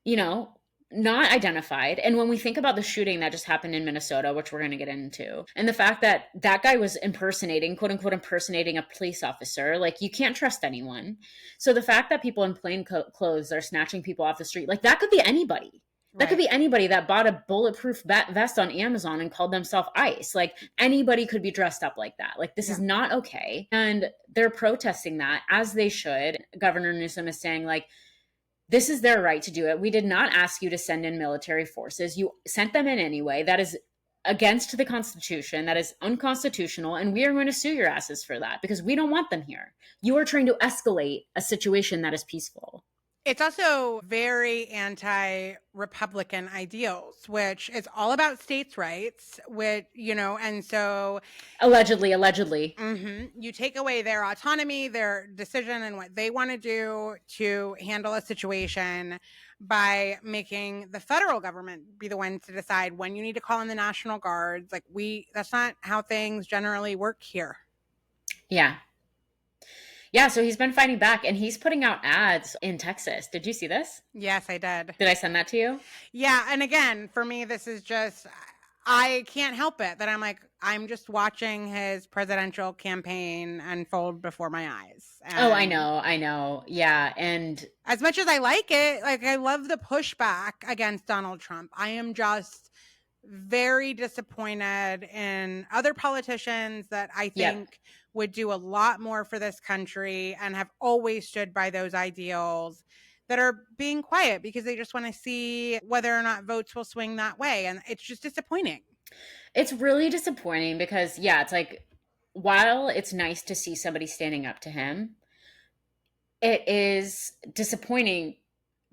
not identified. And when we think about the shooting that just happened in Minnesota, which we're going to get into, and the fact that that guy was quote unquote, impersonating a police officer, like, you can't trust anyone. So the fact that people in plain clothes are snatching people off the street, like, that could be anybody. That could be anybody that bought a bulletproof vest on Amazon and called themselves ICE. Like, anybody could be dressed up like that. Like, this is not okay. And they're protesting that, as they should. Governor Newsom is saying, like, this is their right to do it. We did not ask you to send in military forces. You sent them in anyway. That is against the Constitution. That is unconstitutional. And we are going to sue your asses for that because we don't want them here. You are trying to escalate a situation that is peaceful. It's also very anti-Republican ideals, which is all about states' rights, and so... Allegedly. Mm-hmm, you take away their autonomy, their decision, and what they want to do to handle a situation by making the federal government be the ones to decide when you need to call in the National Guards. Like, that's not how things generally work here. Yeah. Yeah, so he's been fighting back, and he's putting out ads in Texas. Did you see this? Yes, I did. Did I send that to you? Yeah, and again, for me, this is just, I can't help it that I'm like, I'm just watching his presidential campaign unfold before my eyes. And I know. Yeah, and as much as I like it, like, I love the pushback against Donald Trump. I am just very disappointed in other politicians that I think would do a lot more for this country and have always stood by those ideals, that are being quiet because they just want to see whether or not votes will swing that way. And it's just disappointing. It's really disappointing because, it's like, while it's nice to see somebody standing up to him, it is disappointing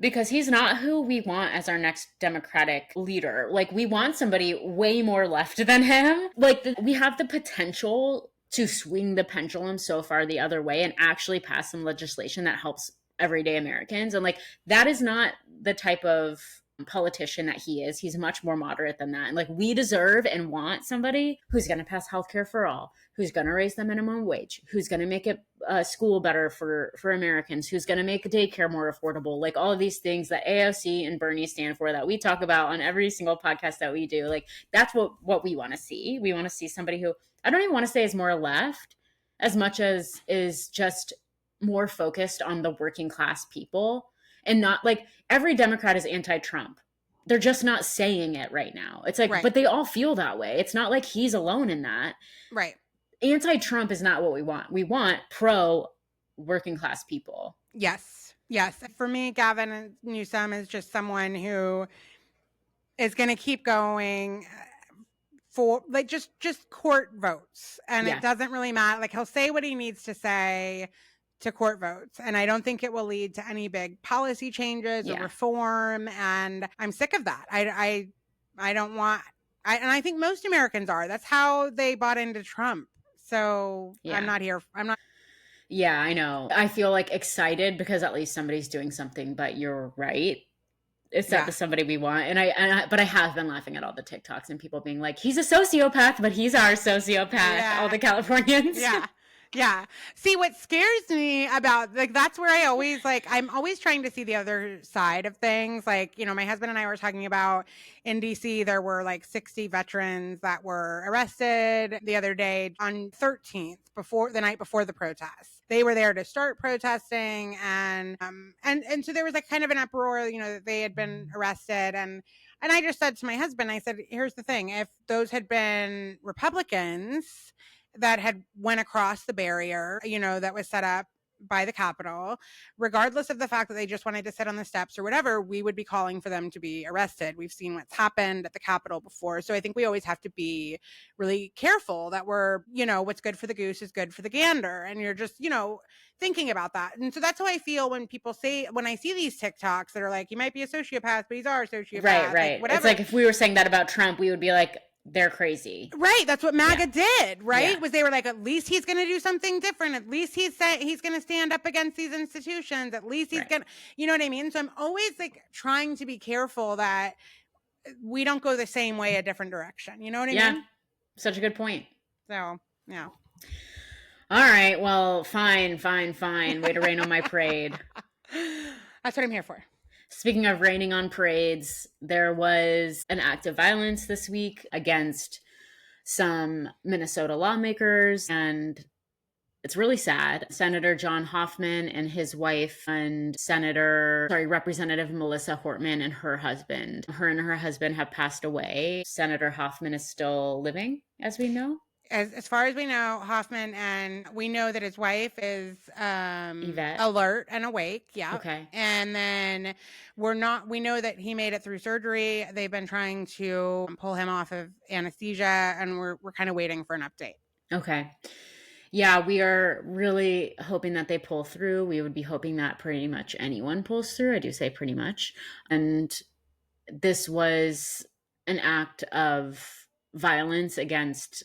because he's not who we want as our next Democratic leader. Like, we want somebody way more left than him. Like, we have the potential to swing the pendulum so far the other way and actually pass some legislation that helps everyday Americans. And like, that is not the type of politician that he is. He's much more moderate than that. And like, we deserve and want somebody who's going to pass healthcare for all, who's going to raise the minimum wage, who's going to make it school better for Americans, who's going to make daycare more affordable. Like, all of these things that AOC and Bernie stand for, that we talk about on every single podcast that we do. Like, that's what we want to see. We want to see somebody who, I don't even want to say is more left as much as is just more focused on the working class people, and not like, every Democrat is anti-Trump. They're just not saying it right now. It's like, Right. but they all feel that way. It's not like he's alone in that. Right. Anti-Trump is not what we want. We want pro working class people. Yes. Yes. For me, Gavin Newsom is just someone who is going to keep going for like just court votes. And Yeah. it doesn't really matter. Like, he'll say what he needs to say to court votes. And I don't think it will lead to any big policy changes or reform. And I'm sick of that. I don't want, and I think most Americans are. That's how they bought into Trump. So I'm not here. Yeah, I know. I feel like excited because at least somebody's doing something, but you're right. It's not the somebody we want. But I have been laughing at all the TikToks and people being like, he's a sociopath, but he's our sociopath. Yeah. All the Californians. Yeah. Yeah. See, what scares me about, like, that's where I always, like, I'm always trying to see the other side of things. Like, you know, my husband and I were talking about in DC, there were like 60 veterans that were arrested the other day on 13th, the night before the protests. They were there to start protesting, and so there was like kind of an uproar, you know, that they had been arrested. And I just said to my husband, I said, here's the thing. If those had been Republicans that had went across the barrier, you know, that was set up by the Capitol, regardless of the fact that they just wanted to sit on the steps or whatever, we would be calling for them to be arrested. We've seen what's happened at the Capitol before. So I think we always have to be really careful that we're, you know, what's good for the goose is good for the gander. And you're just, you know, thinking about that. And so that's how I feel when people say, when I see these TikToks that are like, he might be a sociopath, but he's our sociopath. Right. Like, whatever. It's like, if we were saying that about Trump, we would be like, they're crazy. Right. That's what MAGA did, right? Was they were like, at least he's going to do something different. At least he's going to stand up against these institutions. At least he's going to, you know what I mean? So I'm always like trying to be careful that we don't go the same way, a different direction. You know what I mean? Yeah. Such a good point. So, yeah. All right. Well, fine. Way to rain on my parade. That's what I'm here for. Speaking of raining on parades, there was an act of violence this week against some Minnesota lawmakers, and it's really sad. Senator John Hoffman and his wife, and Representative Melissa Hortman and her husband. Her and her husband have passed away. Senator Hoffman is still living, as we know. As far as we know, Hoffman, and we know that his wife is Yvette. Alert and awake. Yeah. Okay. And then we know that he made it through surgery. They've been trying to pull him off of anesthesia, and we're kind of waiting for an update. Okay. Yeah, we are really hoping that they pull through. We would be hoping that pretty much anyone pulls through. I do say pretty much. And this was an act of violence against,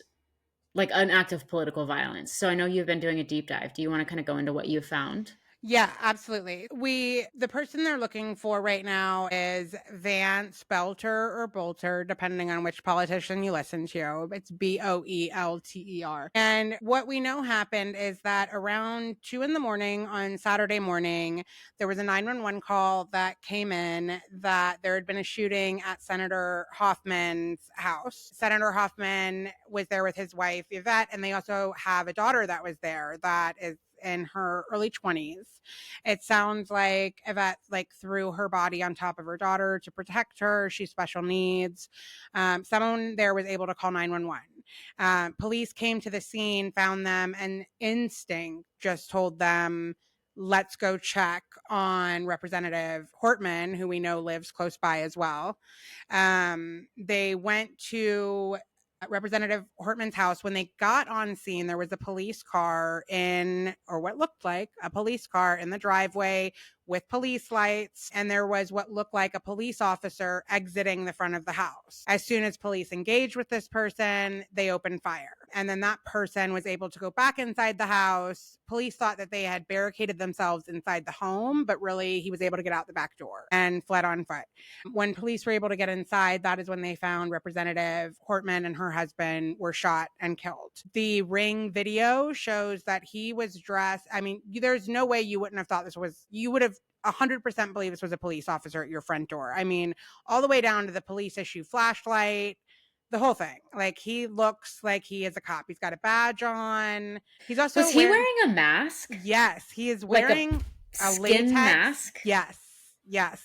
like, an act of political violence. So I know you've been doing a deep dive. Do you want to kind of go into what you found? Yeah, absolutely. The person they're looking for right now is Vance Belter or Bolter, depending on which politician you listen to. It's Boelter. And what we know happened is that around 2 a.m. on Saturday morning, there was a 911 call that came in that there had been a shooting at Senator Hoffman's house. Senator Hoffman was there with his wife, Yvette, and they also have a daughter that was there that is in her early 20s. It sounds like Yvette threw her body on top of her daughter to protect her. She's special needs. Someone there was able to call 911. Police came to the scene, found them, and instinct just told them, let's go check on Representative Hortman, who we know lives close by as well. They went to Representative Hortman's house. When they got on scene, there was a police car what looked like a police car in the driveway with police lights, and there was what looked like a police officer exiting the front of the house. As soon as police engaged with this person, they opened fire. And then that person was able to go back inside the house. Police thought that they had barricaded themselves inside the home, but really he was able to get out the back door and fled on foot. When police were able to get inside, that is when they found Representative Hortman and her husband were shot and killed. The Ring video shows that he was dressed. I mean, there's no way you wouldn't have thought this was, you would have 100% believe this was a police officer at your front door. I mean, all the way down to the police issue flashlight, the whole thing. Like, he looks like he is a cop. He's got a badge on. He's also Was he wearing a mask? Yes, he is wearing like a skin latex mask. Yes.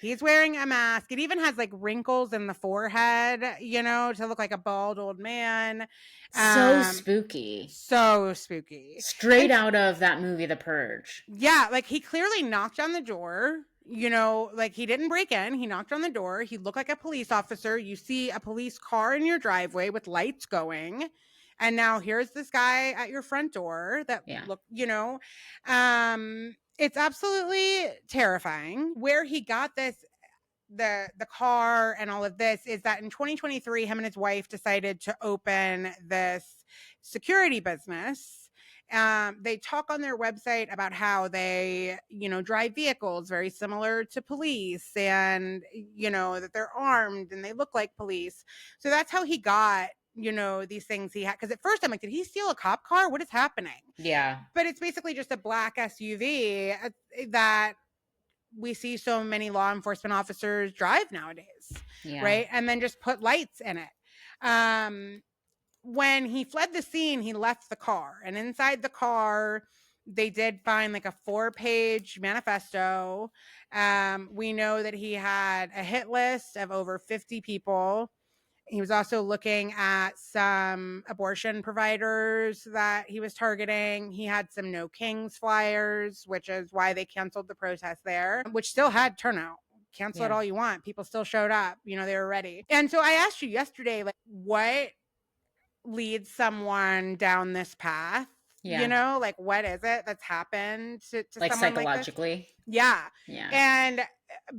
He's wearing a mask. It even has like wrinkles in the forehead, to look like a bald old man. So spooky. So spooky. Straight out of that movie, The Purge. Yeah, like he clearly knocked on the door. Like he didn't break in. He knocked on the door. He looked like a police officer. You see a police car in your driveway with lights going. And now here's this guy at your front door that look, it's absolutely terrifying. Where he got this, the car and all of this, is that in 2023, him and his wife decided to open this security business. They talk on their website about how they, drive vehicles very similar to police, and, that they're armed and they look like police. So that's how he got, these things he had. Because at first I'm like, did he steal a cop car? What is happening? Yeah. But it's basically just a black SUV that we see so many law enforcement officers drive nowadays. Yeah. Right. And then just put lights in it. When he fled the scene, he left the car, and inside the car, they did find like a 4-page manifesto. We know that he had a hit list of over 50 people. He was also looking at some abortion providers that he was targeting. He had some No Kings flyers, which is why they canceled the protest there, which still had turnout. Cancel it all you want. People still showed up. They were ready. And so I asked you yesterday, like, what leads someone down this path? Yeah. Like, what is it that's happened to like someone psychologically? Like this? Yeah. And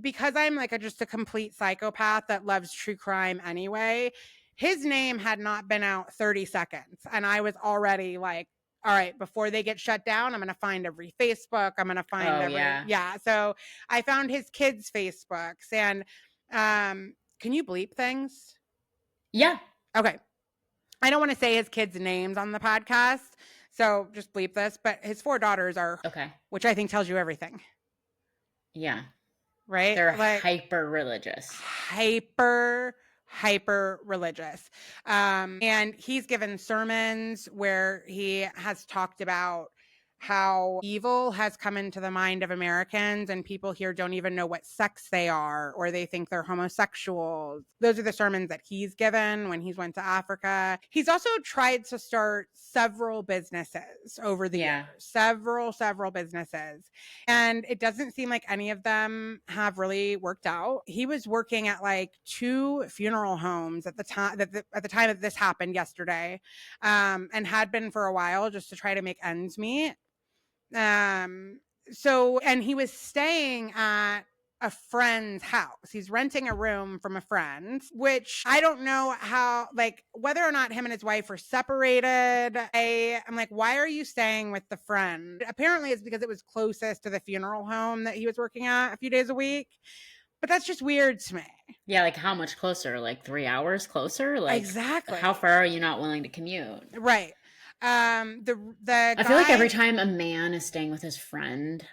because I'm like just a complete psychopath that loves true crime anyway, his name had not been out 30 seconds. And I was already like, all right, before they get shut down, I'm going to find every Facebook. I'm going to find Yeah. So I found his kids' Facebooks. And can you bleep things? Yeah. Okay. I don't want to say his kids' names on the podcast, so just bleep this. But his 4 daughters are okay, which I think tells you everything. Yeah. Right? They're like, hyper religious. Hyper religious. And he's given sermons where he has talked about how evil has come into the mind of Americans, and people here don't even know what sex they are, or they think they're homosexuals. Those are the sermons that he's given when he's went to Africa. He's also tried to start several businesses over the years, several businesses. And it doesn't seem like any of them have really worked out. He was working at like 2 funeral homes at the time that this happened yesterday, and had been for a while, just to try to make ends meet. And he was staying at a friend's house. He's renting a room from a friend, which I don't know how, like, whether or not him and his wife are separated. I'm like, why are you staying with the friend? Apparently it's because it was closest to the funeral home that he was working at a few days a week. But that's just weird to me. Yeah, like how much closer? Like 3 hours closer? Like, exactly. How far are you not willing to commute? Right. I feel like every time a man is staying with his friend,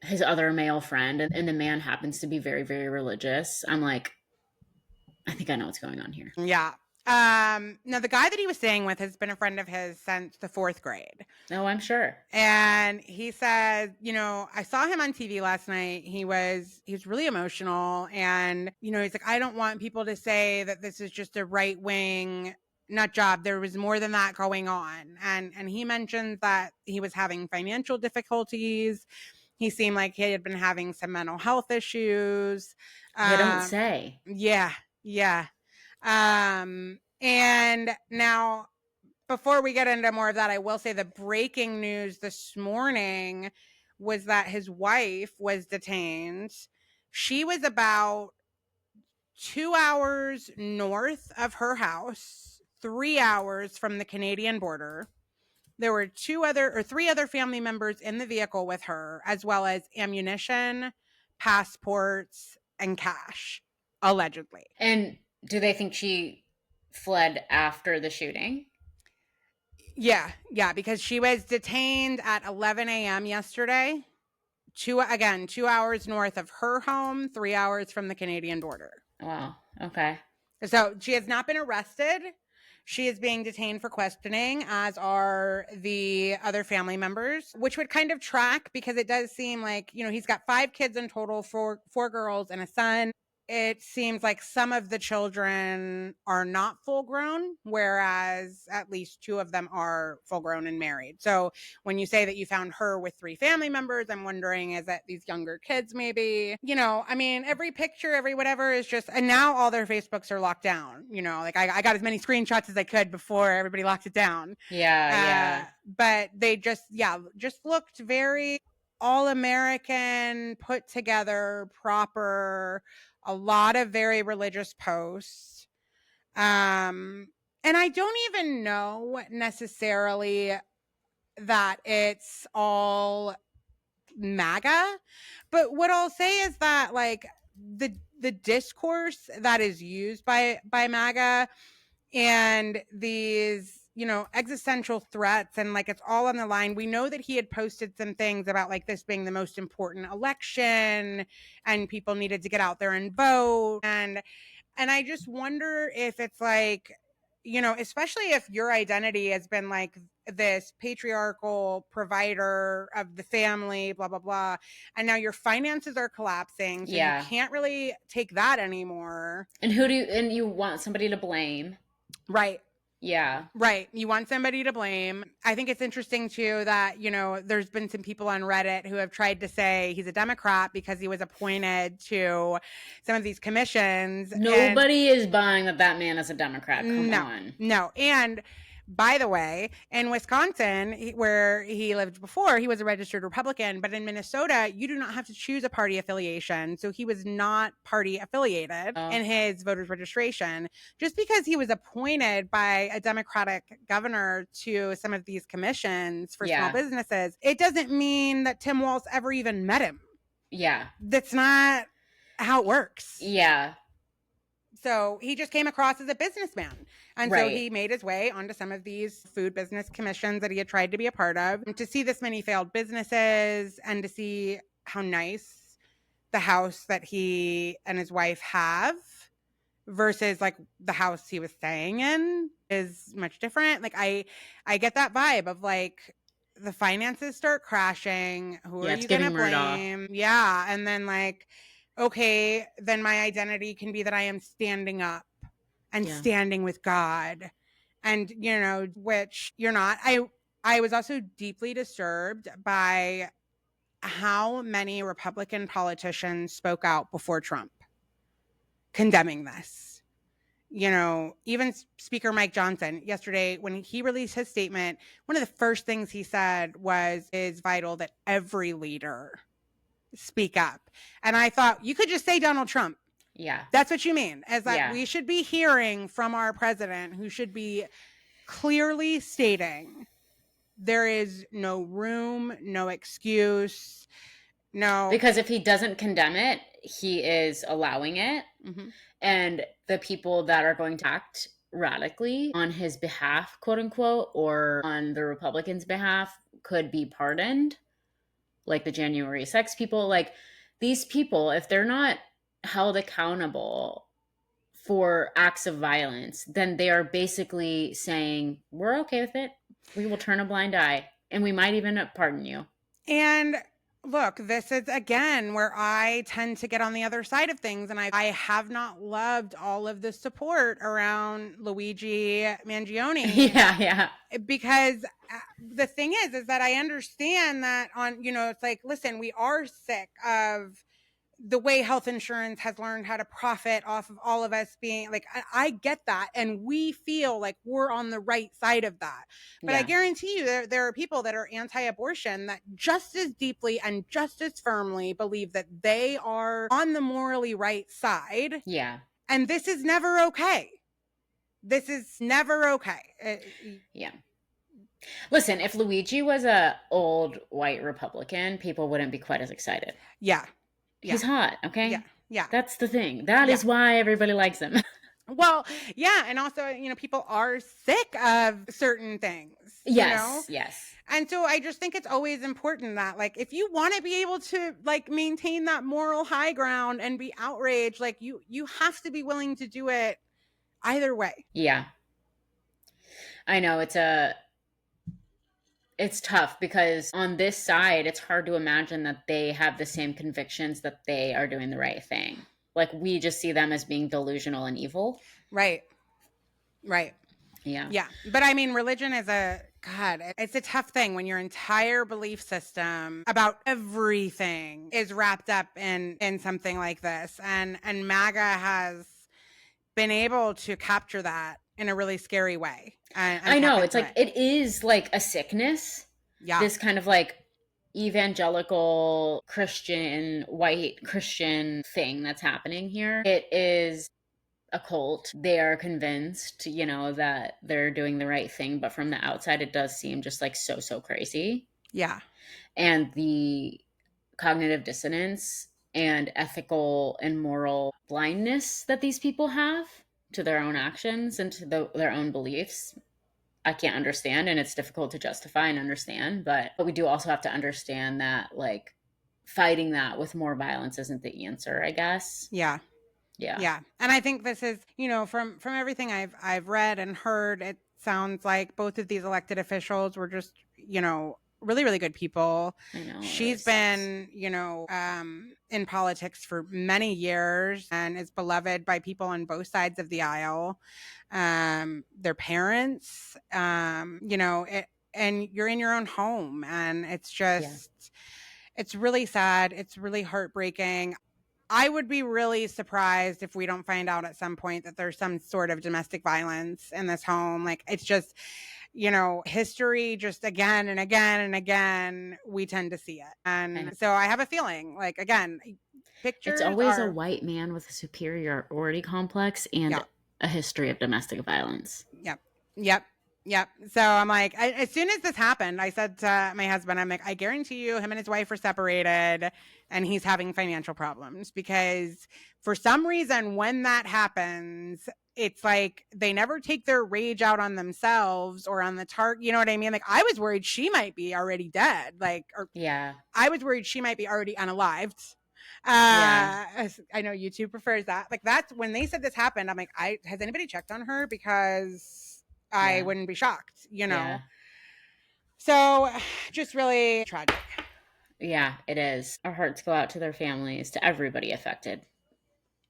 his other male friend, and the man happens to be very, very religious, I'm like, I think I know what's going on here. Yeah. Now the guy that he was staying with has been a friend of his since the 4th grade. Oh, I'm sure. And he said, I saw him on TV last night. He was really emotional, and, he's like, I don't want people to say that this is just a right wing nut job. There was more than that going on. And he mentioned that he was having financial difficulties. He seemed like he had been having some mental health issues. You don't say. Yeah. And now, before we get into more of that, I will say the breaking news this morning was that his wife was detained. She was about 2 hours north of her house, 3 hours from the Canadian border. There were 3 other family members in the vehicle with her, as well as ammunition, passports, and cash, allegedly. And do they think she fled after the shooting? Yeah, because she was detained at 11 a.m. yesterday. 2 hours north of her home, 3 hours from the Canadian border. Wow. Okay. So she has not been arrested. She is being detained for questioning, as are the other family members, which would kind of track, because it does seem like, he's got 5 kids in total, four girls and a son. It seems like some of the children are not full grown, whereas at least 2 of them are full grown and married. So when you say that you found her with 3 family members, I'm wondering, is that these younger kids maybe? Every picture, every whatever is just, and now all their Facebooks are locked down. I got as many screenshots as I could before everybody locked it down. Yeah. But they just looked very all American, put together, proper, a lot of very religious posts. And I don't even know necessarily that it's all MAGA, but what I'll say is that, like, the discourse that is used by MAGA and these, existential threats, and like, it's all on the line. We know that he had posted some things about like this being the most important election and people needed to get out there and vote. And I just wonder if it's like, especially if your identity has been like this patriarchal provider of the family, blah, blah, blah. And now your finances are collapsing. So you can't really take that anymore. And you want somebody to blame. Right. Yeah. Right. You want somebody to blame. I think it's interesting too that, there's been some people on Reddit who have tried to say he's a Democrat because he was appointed to some of these commissions. Nobody is buying that man is a Democrat. Come on. No. And by the way, in Wisconsin, where he lived before, he was a registered Republican. But in Minnesota, you do not have to choose a party affiliation. So he was not party affiliated in his voters registration. Just because he was appointed by a Democratic governor to some of these commissions for small businesses, it doesn't mean that Tim Walz ever even met him. Yeah. That's not how it works. Yeah. So he just came across as a businessman. And so he made his way onto some of these food business commissions that he had tried to be a part of. To see this many failed businesses and to see how nice the house that he and his wife have versus like the house he was staying in is much different. Like I get that vibe of like the finances start crashing. Who are you going to blame? Yeah. And then like, okay, then my identity can be that I am standing up and standing with God, and which you're not. I was also deeply disturbed by how many Republican politicians spoke out before Trump condemning this. Even Speaker Mike Johnson yesterday, when he released his statement, one of the first things he said was, "It's vital that every leader speak up." And I thought, you could just say Donald Trump. Yeah. That's what you mean. As that we should be hearing from our president, who should be clearly stating there is no room, no excuse, no. Because if he doesn't condemn it, he is allowing it. Mm-hmm. And the people that are going to act radically on his behalf, quote unquote, or on the Republicans' behalf could be pardoned. Like the January 6 people, like these people, if they're not held accountable for acts of violence, then they are basically saying, we're okay with it. We will turn a blind eye, and we might even pardon you. And look, this is again where I tend to get on the other side of things. And I have not loved all of the support around Luigi Mangione. Yeah. Because the thing is that I understand that it's like, listen, we are sick of the way health insurance has learned how to profit off of all of us being like, I get that. And we feel like we're on the right side of that. But I guarantee you there are people that are anti-abortion that just as deeply and just as firmly believe that they are on the morally right side. Yeah. And this is never okay. This is never okay. Yeah. Listen, if Luigi was a old white Republican, people wouldn't be quite as excited. Yeah. He's hot, okay? Yeah. Yeah. That's the thing. That is why everybody likes him. Well, yeah. And also, people are sick of certain things. Yes. Yes. And so I just think it's always important that, like, if you want to be able to, like, maintain that moral high ground and be outraged, like, you have to be willing to do it either way. Yeah. I know it's tough because on this side, it's hard to imagine that they have the same convictions that they are doing the right thing. Like, we just see them as being delusional and evil. Right. Yeah. Yeah. But I mean, religion is it's a tough thing when your entire belief system about everything is wrapped up in something like this. And MAGA has been able to capture that in a really scary way. And I know. It's like, it is like a sickness. Yeah. This kind of like evangelical Christian, white Christian thing that's happening here. It is a cult. They are convinced, that they're doing the right thing. But from the outside, it does seem just like so crazy. Yeah. And the cognitive dissonance and ethical and moral blindness that these people have to their own actions and to their own beliefs, I can't understand, and it's difficult to justify and understand. But we do also have to understand that, like, fighting that with more violence isn't the answer, I guess. Yeah. And I think this is, from everything I've read and heard, it sounds like both of these elected officials were just, really, really good people. I know. She's been, in politics for many years and is beloved by people on both sides of the aisle. Their parents, and you're in your own home, and it's just, it's really sad. It's really heartbreaking. I would be really surprised if we don't find out at some point that there's some sort of domestic violence in this home. Like, it's just, history, just again and again and again, we tend to see it. And so I have a feeling, like, again, pictures. It's always a white man with a superiority complex and a history of domestic violence. Yep. So I'm like, as soon as this happened, I said to my husband, I'm like, I guarantee you him and his wife are separated and he's having financial problems, because for some reason, when that happens, it's like they never take their rage out on themselves or on the target. You know what I mean? Like, I was worried she might be already dead. I was worried she might be already unalived. I know YouTube prefers that. Like, that's when they said this happened. I'm like, has anybody checked on her? Because I wouldn't be shocked, So just really tragic. Yeah, it is. Our hearts go out to their families, to everybody affected.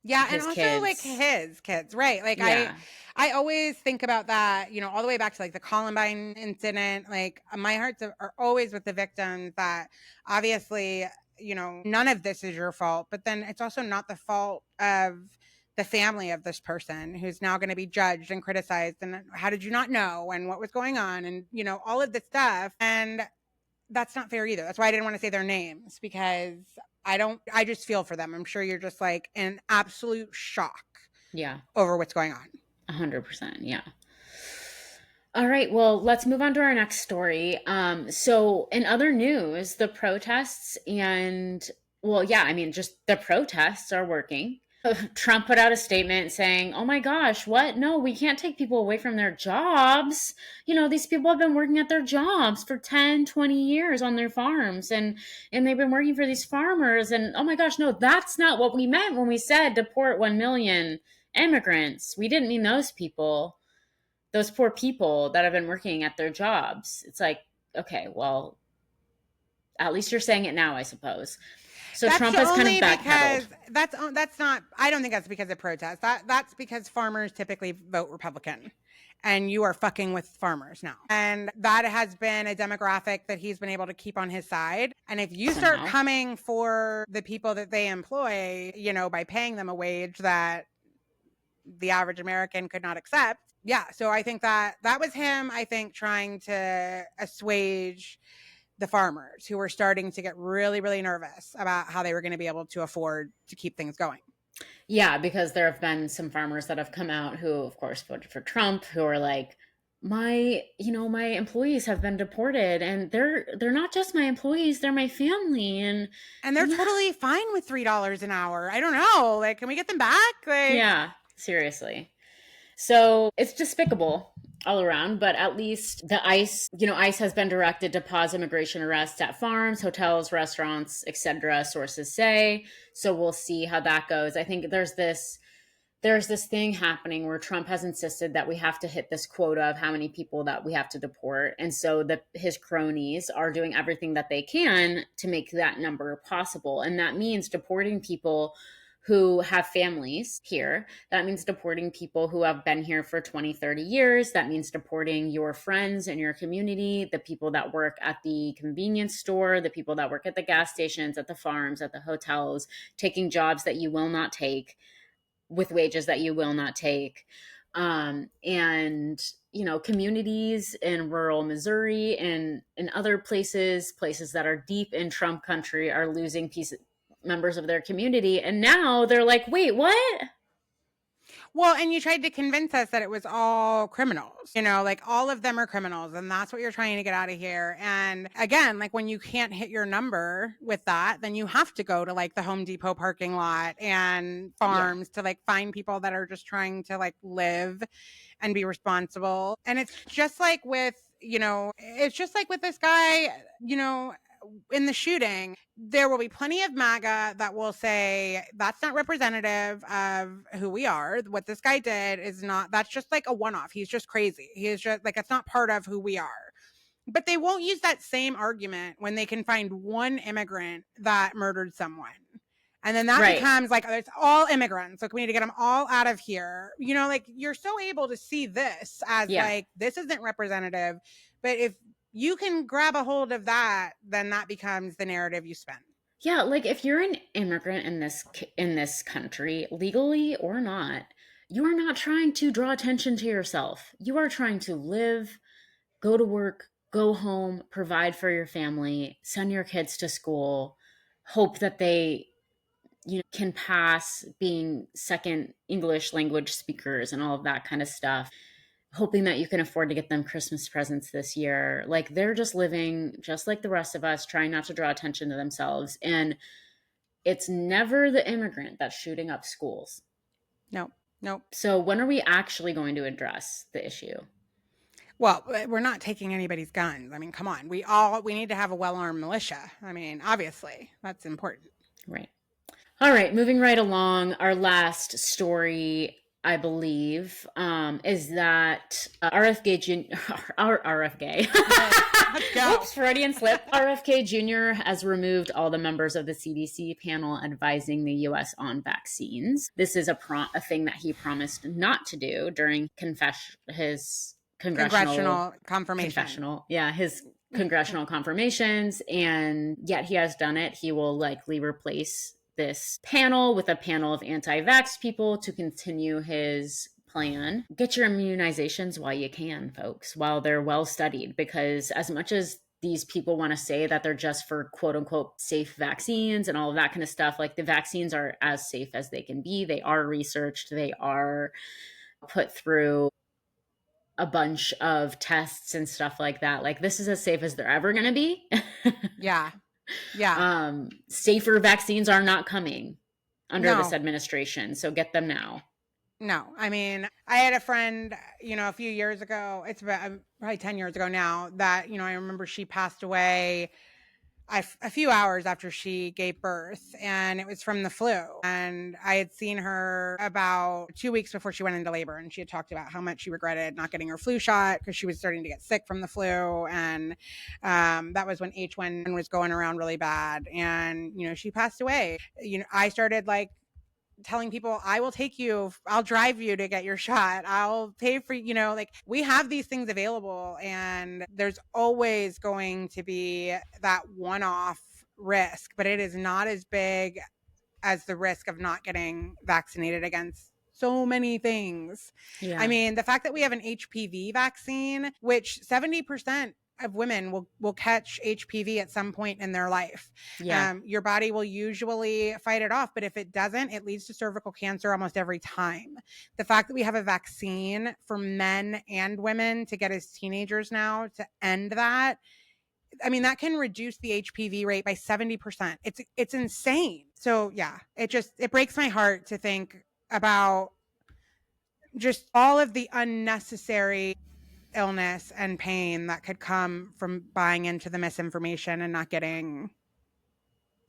Yeah, and also kids. Like his kids, right? Like, I always think about that, all the way back to like the Columbine incident. Like, my hearts are always with the victims that obviously, none of this is your fault, but then it's also not the fault of the family of this person who's now going to be judged and criticized. And how did you not know? And what was going on? And, all of this stuff. And that's not fair either. That's why I didn't want to say their names, because I just feel for them. I'm sure you're just like in absolute shock. Yeah. Over what's going on. 100%. Yeah. All right. Well, let's move on to our next story. So in other news, the protests just the protests are working. Trump put out a statement saying, oh my gosh, what? No, we can't take people away from their jobs. These people have been working at their jobs for 10, 20 years on their farms, and they've been working for these farmers. And oh my gosh, no, that's not what we meant when we said deport 1 million immigrants. We didn't mean those people, those poor people that have been working at their jobs. It's like, okay, well, at least you're saying it now, I suppose. So that's Trump has kind of backpedaled. That's not. I don't think that's because of protests. That's because farmers typically vote Republican, and you are fucking with farmers now. And that has been a demographic that he's been able to keep on his side. And if you start coming for the people that they employ, by paying them a wage that the average American could not accept. Yeah. So I think that was him, I think, trying to assuage the farmers who were starting to get really, really nervous about how they were going to be able to afford to keep things going. Yeah, because there have been some farmers that have come out who, of course, voted for Trump, who are like, my employees have been deported, and they're not just my employees, they're my family, and they're totally fine with $3 an hour. I don't know, like, can we get them back? Like, yeah, seriously. So it's despicable all around, but at least the ICE has been directed to pause immigration arrests at farms, hotels, restaurants, etc., sources say. So we'll see how that goes. I think there's this thing happening where Trump has insisted that we have to hit this quota of how many people that we have to deport. And so his cronies are doing everything that they can to make that number possible. And that means deporting people who have families here. That means deporting people who have been here for 20, 30 years. That means deporting your friends in your community, the people that work at the convenience store, the people that work at the gas stations, at the farms, at the hotels, taking jobs that you will not take with wages that you will not take. And communities in rural Missouri and in other places that are deep in Trump country are losing members of their community. And now they're like, wait, what? Well, and you tried to convince us that it was all criminals, like all of them are criminals, and that's what you're trying to get out of here. And again, like when you can't hit your number with that, then you have to go to like the Home Depot parking lot and farms to like find people that are just trying to like live and be responsible. And it's just like with this guy, in the shooting, there will be plenty of MAGA that will say that's not representative of who we are. What this guy did is not, that's just like a one-off. He's just crazy. He is just like, it's not part of who we are. But they won't use that same argument when they can find one immigrant that murdered someone. And then that becomes like, it's all immigrants. So we need to get them all out of here. Like you're so able to see this as like, this isn't representative. But if you can grab a hold of that, then that becomes the narrative you spin. Yeah, like if you're an immigrant in this country, legally or not, you are not trying to draw attention to yourself. You are trying to live, go to work, go home, provide for your family, send your kids to school, hope that they can pass being second English language speakers and all of that kind of stuff, hoping that you can afford to get them Christmas presents this year. Like they're just living just like the rest of us, trying not to draw attention to themselves. And it's never the immigrant that's shooting up schools. Nope. So when are we actually going to address the issue? Well, we're not taking anybody's guns. I mean, come on. We need to have a well-armed militia. I mean, obviously, that's important. Right. All right, moving right along. Our last story, I believe, is that RFK. Let's go. Oops, Freudian slip. RFK Jr. has removed all the members of the CDC panel advising the U.S. on vaccines. This is a thing that he promised not to do during his congressional confirmation. His congressional confirmations, and yet he has done it. He will likely replace this panel with a panel of anti-vax people to continue his plan. Get your immunizations while you can, folks, while they're well studied, because as much as these people want to say that they're just for quote unquote safe vaccines and all of that kind of stuff, like the vaccines are as safe as they can be. They are researched. They are put through a bunch of tests and stuff like that. Like this is as safe as they're ever going to be. Yeah. Safer vaccines are not coming under this administration. So get them now. No, I mean, I had a friend, a few years ago, it's about probably 10 years ago now, that, I remember she passed away a few hours after she gave birth, and it was from the flu. And I had seen her about 2 weeks before she went into labor, and she had talked about how much she regretted not getting her flu shot because she was starting to get sick from the flu. And that was when H1 was going around really bad. And, she passed away. I started like telling people, I will take you, I'll drive you to get your shot, I'll pay for, like, we have these things available, and there's always going to be that one-off risk, but it is not as big as the risk of not getting vaccinated against so many things. Yeah. I mean, the fact that we have an HPV vaccine, which 70% of women will catch HPV at some point in their life. Yeah. Your body will usually fight it off, but if it doesn't, it leads to cervical cancer almost every time. The fact that we have a vaccine for men and women to get as teenagers now to end that, I mean, that can reduce the HPV rate by 70%. It's insane. So yeah, it breaks my heart to think about just all of the unnecessary illness and pain that could come from buying into the misinformation and not getting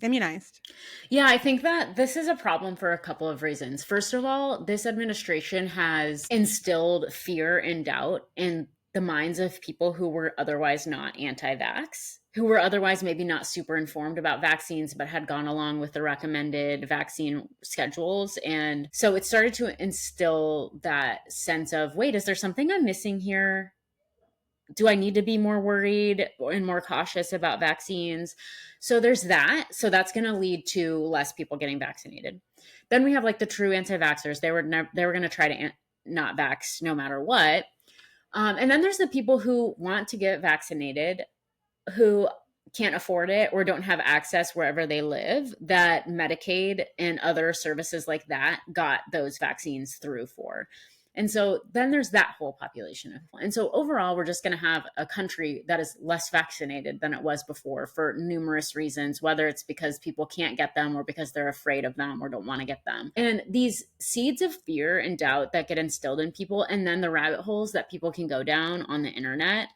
immunized. Yeah, I think that this is a problem for a couple of reasons. First of all, this administration has instilled fear and doubt in the minds of people who were otherwise not anti-vax, who were otherwise maybe not super informed about vaccines, but had gone along with the recommended vaccine schedules. And so it started to instill that sense of, wait, is there something I'm missing here? Do I need to be more worried and more cautious about vaccines? So there's that. So that's going to lead to less people getting vaccinated. Then we have like the true anti-vaxxers. They were going to try to not vax no matter what. And then there's the people who want to get vaccinated, who can't afford it or don't have access wherever they live, that Medicaid and other services like that got those vaccines through for. And so then there's that whole population. And so overall, we're just going to have a country that is less vaccinated than it was before for numerous reasons, whether it's because people can't get them or because they're afraid of them or don't want to get them. And these seeds of fear and doubt that get instilled in people, and then the rabbit holes that people can go down on the internet,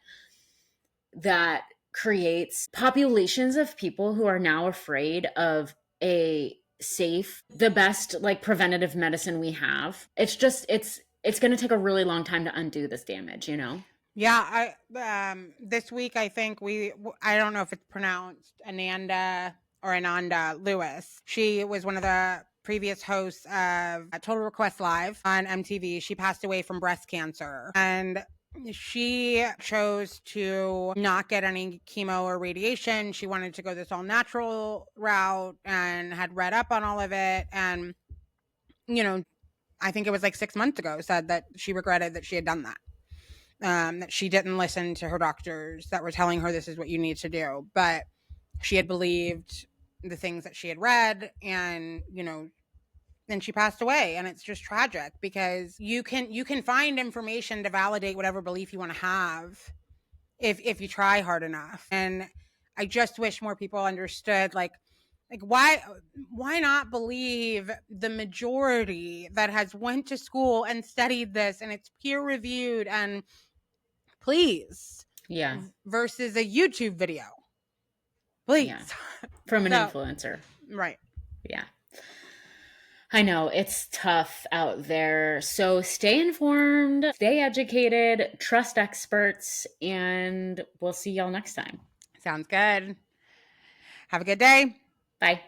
that creates populations of people who are now afraid of a safe, the best like preventative medicine we have. It's going to take a really long time to undo this damage, Yeah, this week I think I don't know if it's pronounced Ananda Lewis. She was one of the previous hosts of Total Request Live on MTV. She passed away from breast cancer, and she chose to not get any chemo or radiation. She wanted to go this all natural route and had read up on all of it. And, I think it was like 6 months ago, said that she regretted that she had done that. That she didn't listen to her doctors that were telling her this is what you need to do. But she had believed the things that she had read, and, then she passed away. And it's just tragic because you can find information to validate whatever belief you want to have if you try hard enough. And I just wish more people understood, like why not believe the majority that has went to school and studied this and it's peer reviewed, and please, Yeah. versus a YouTube video, please. Yeah. From an influencer. Right. Yeah. I know it's tough out there. So stay informed, stay educated, trust experts, and we'll see y'all next time. Sounds good. Have a good day. Bye.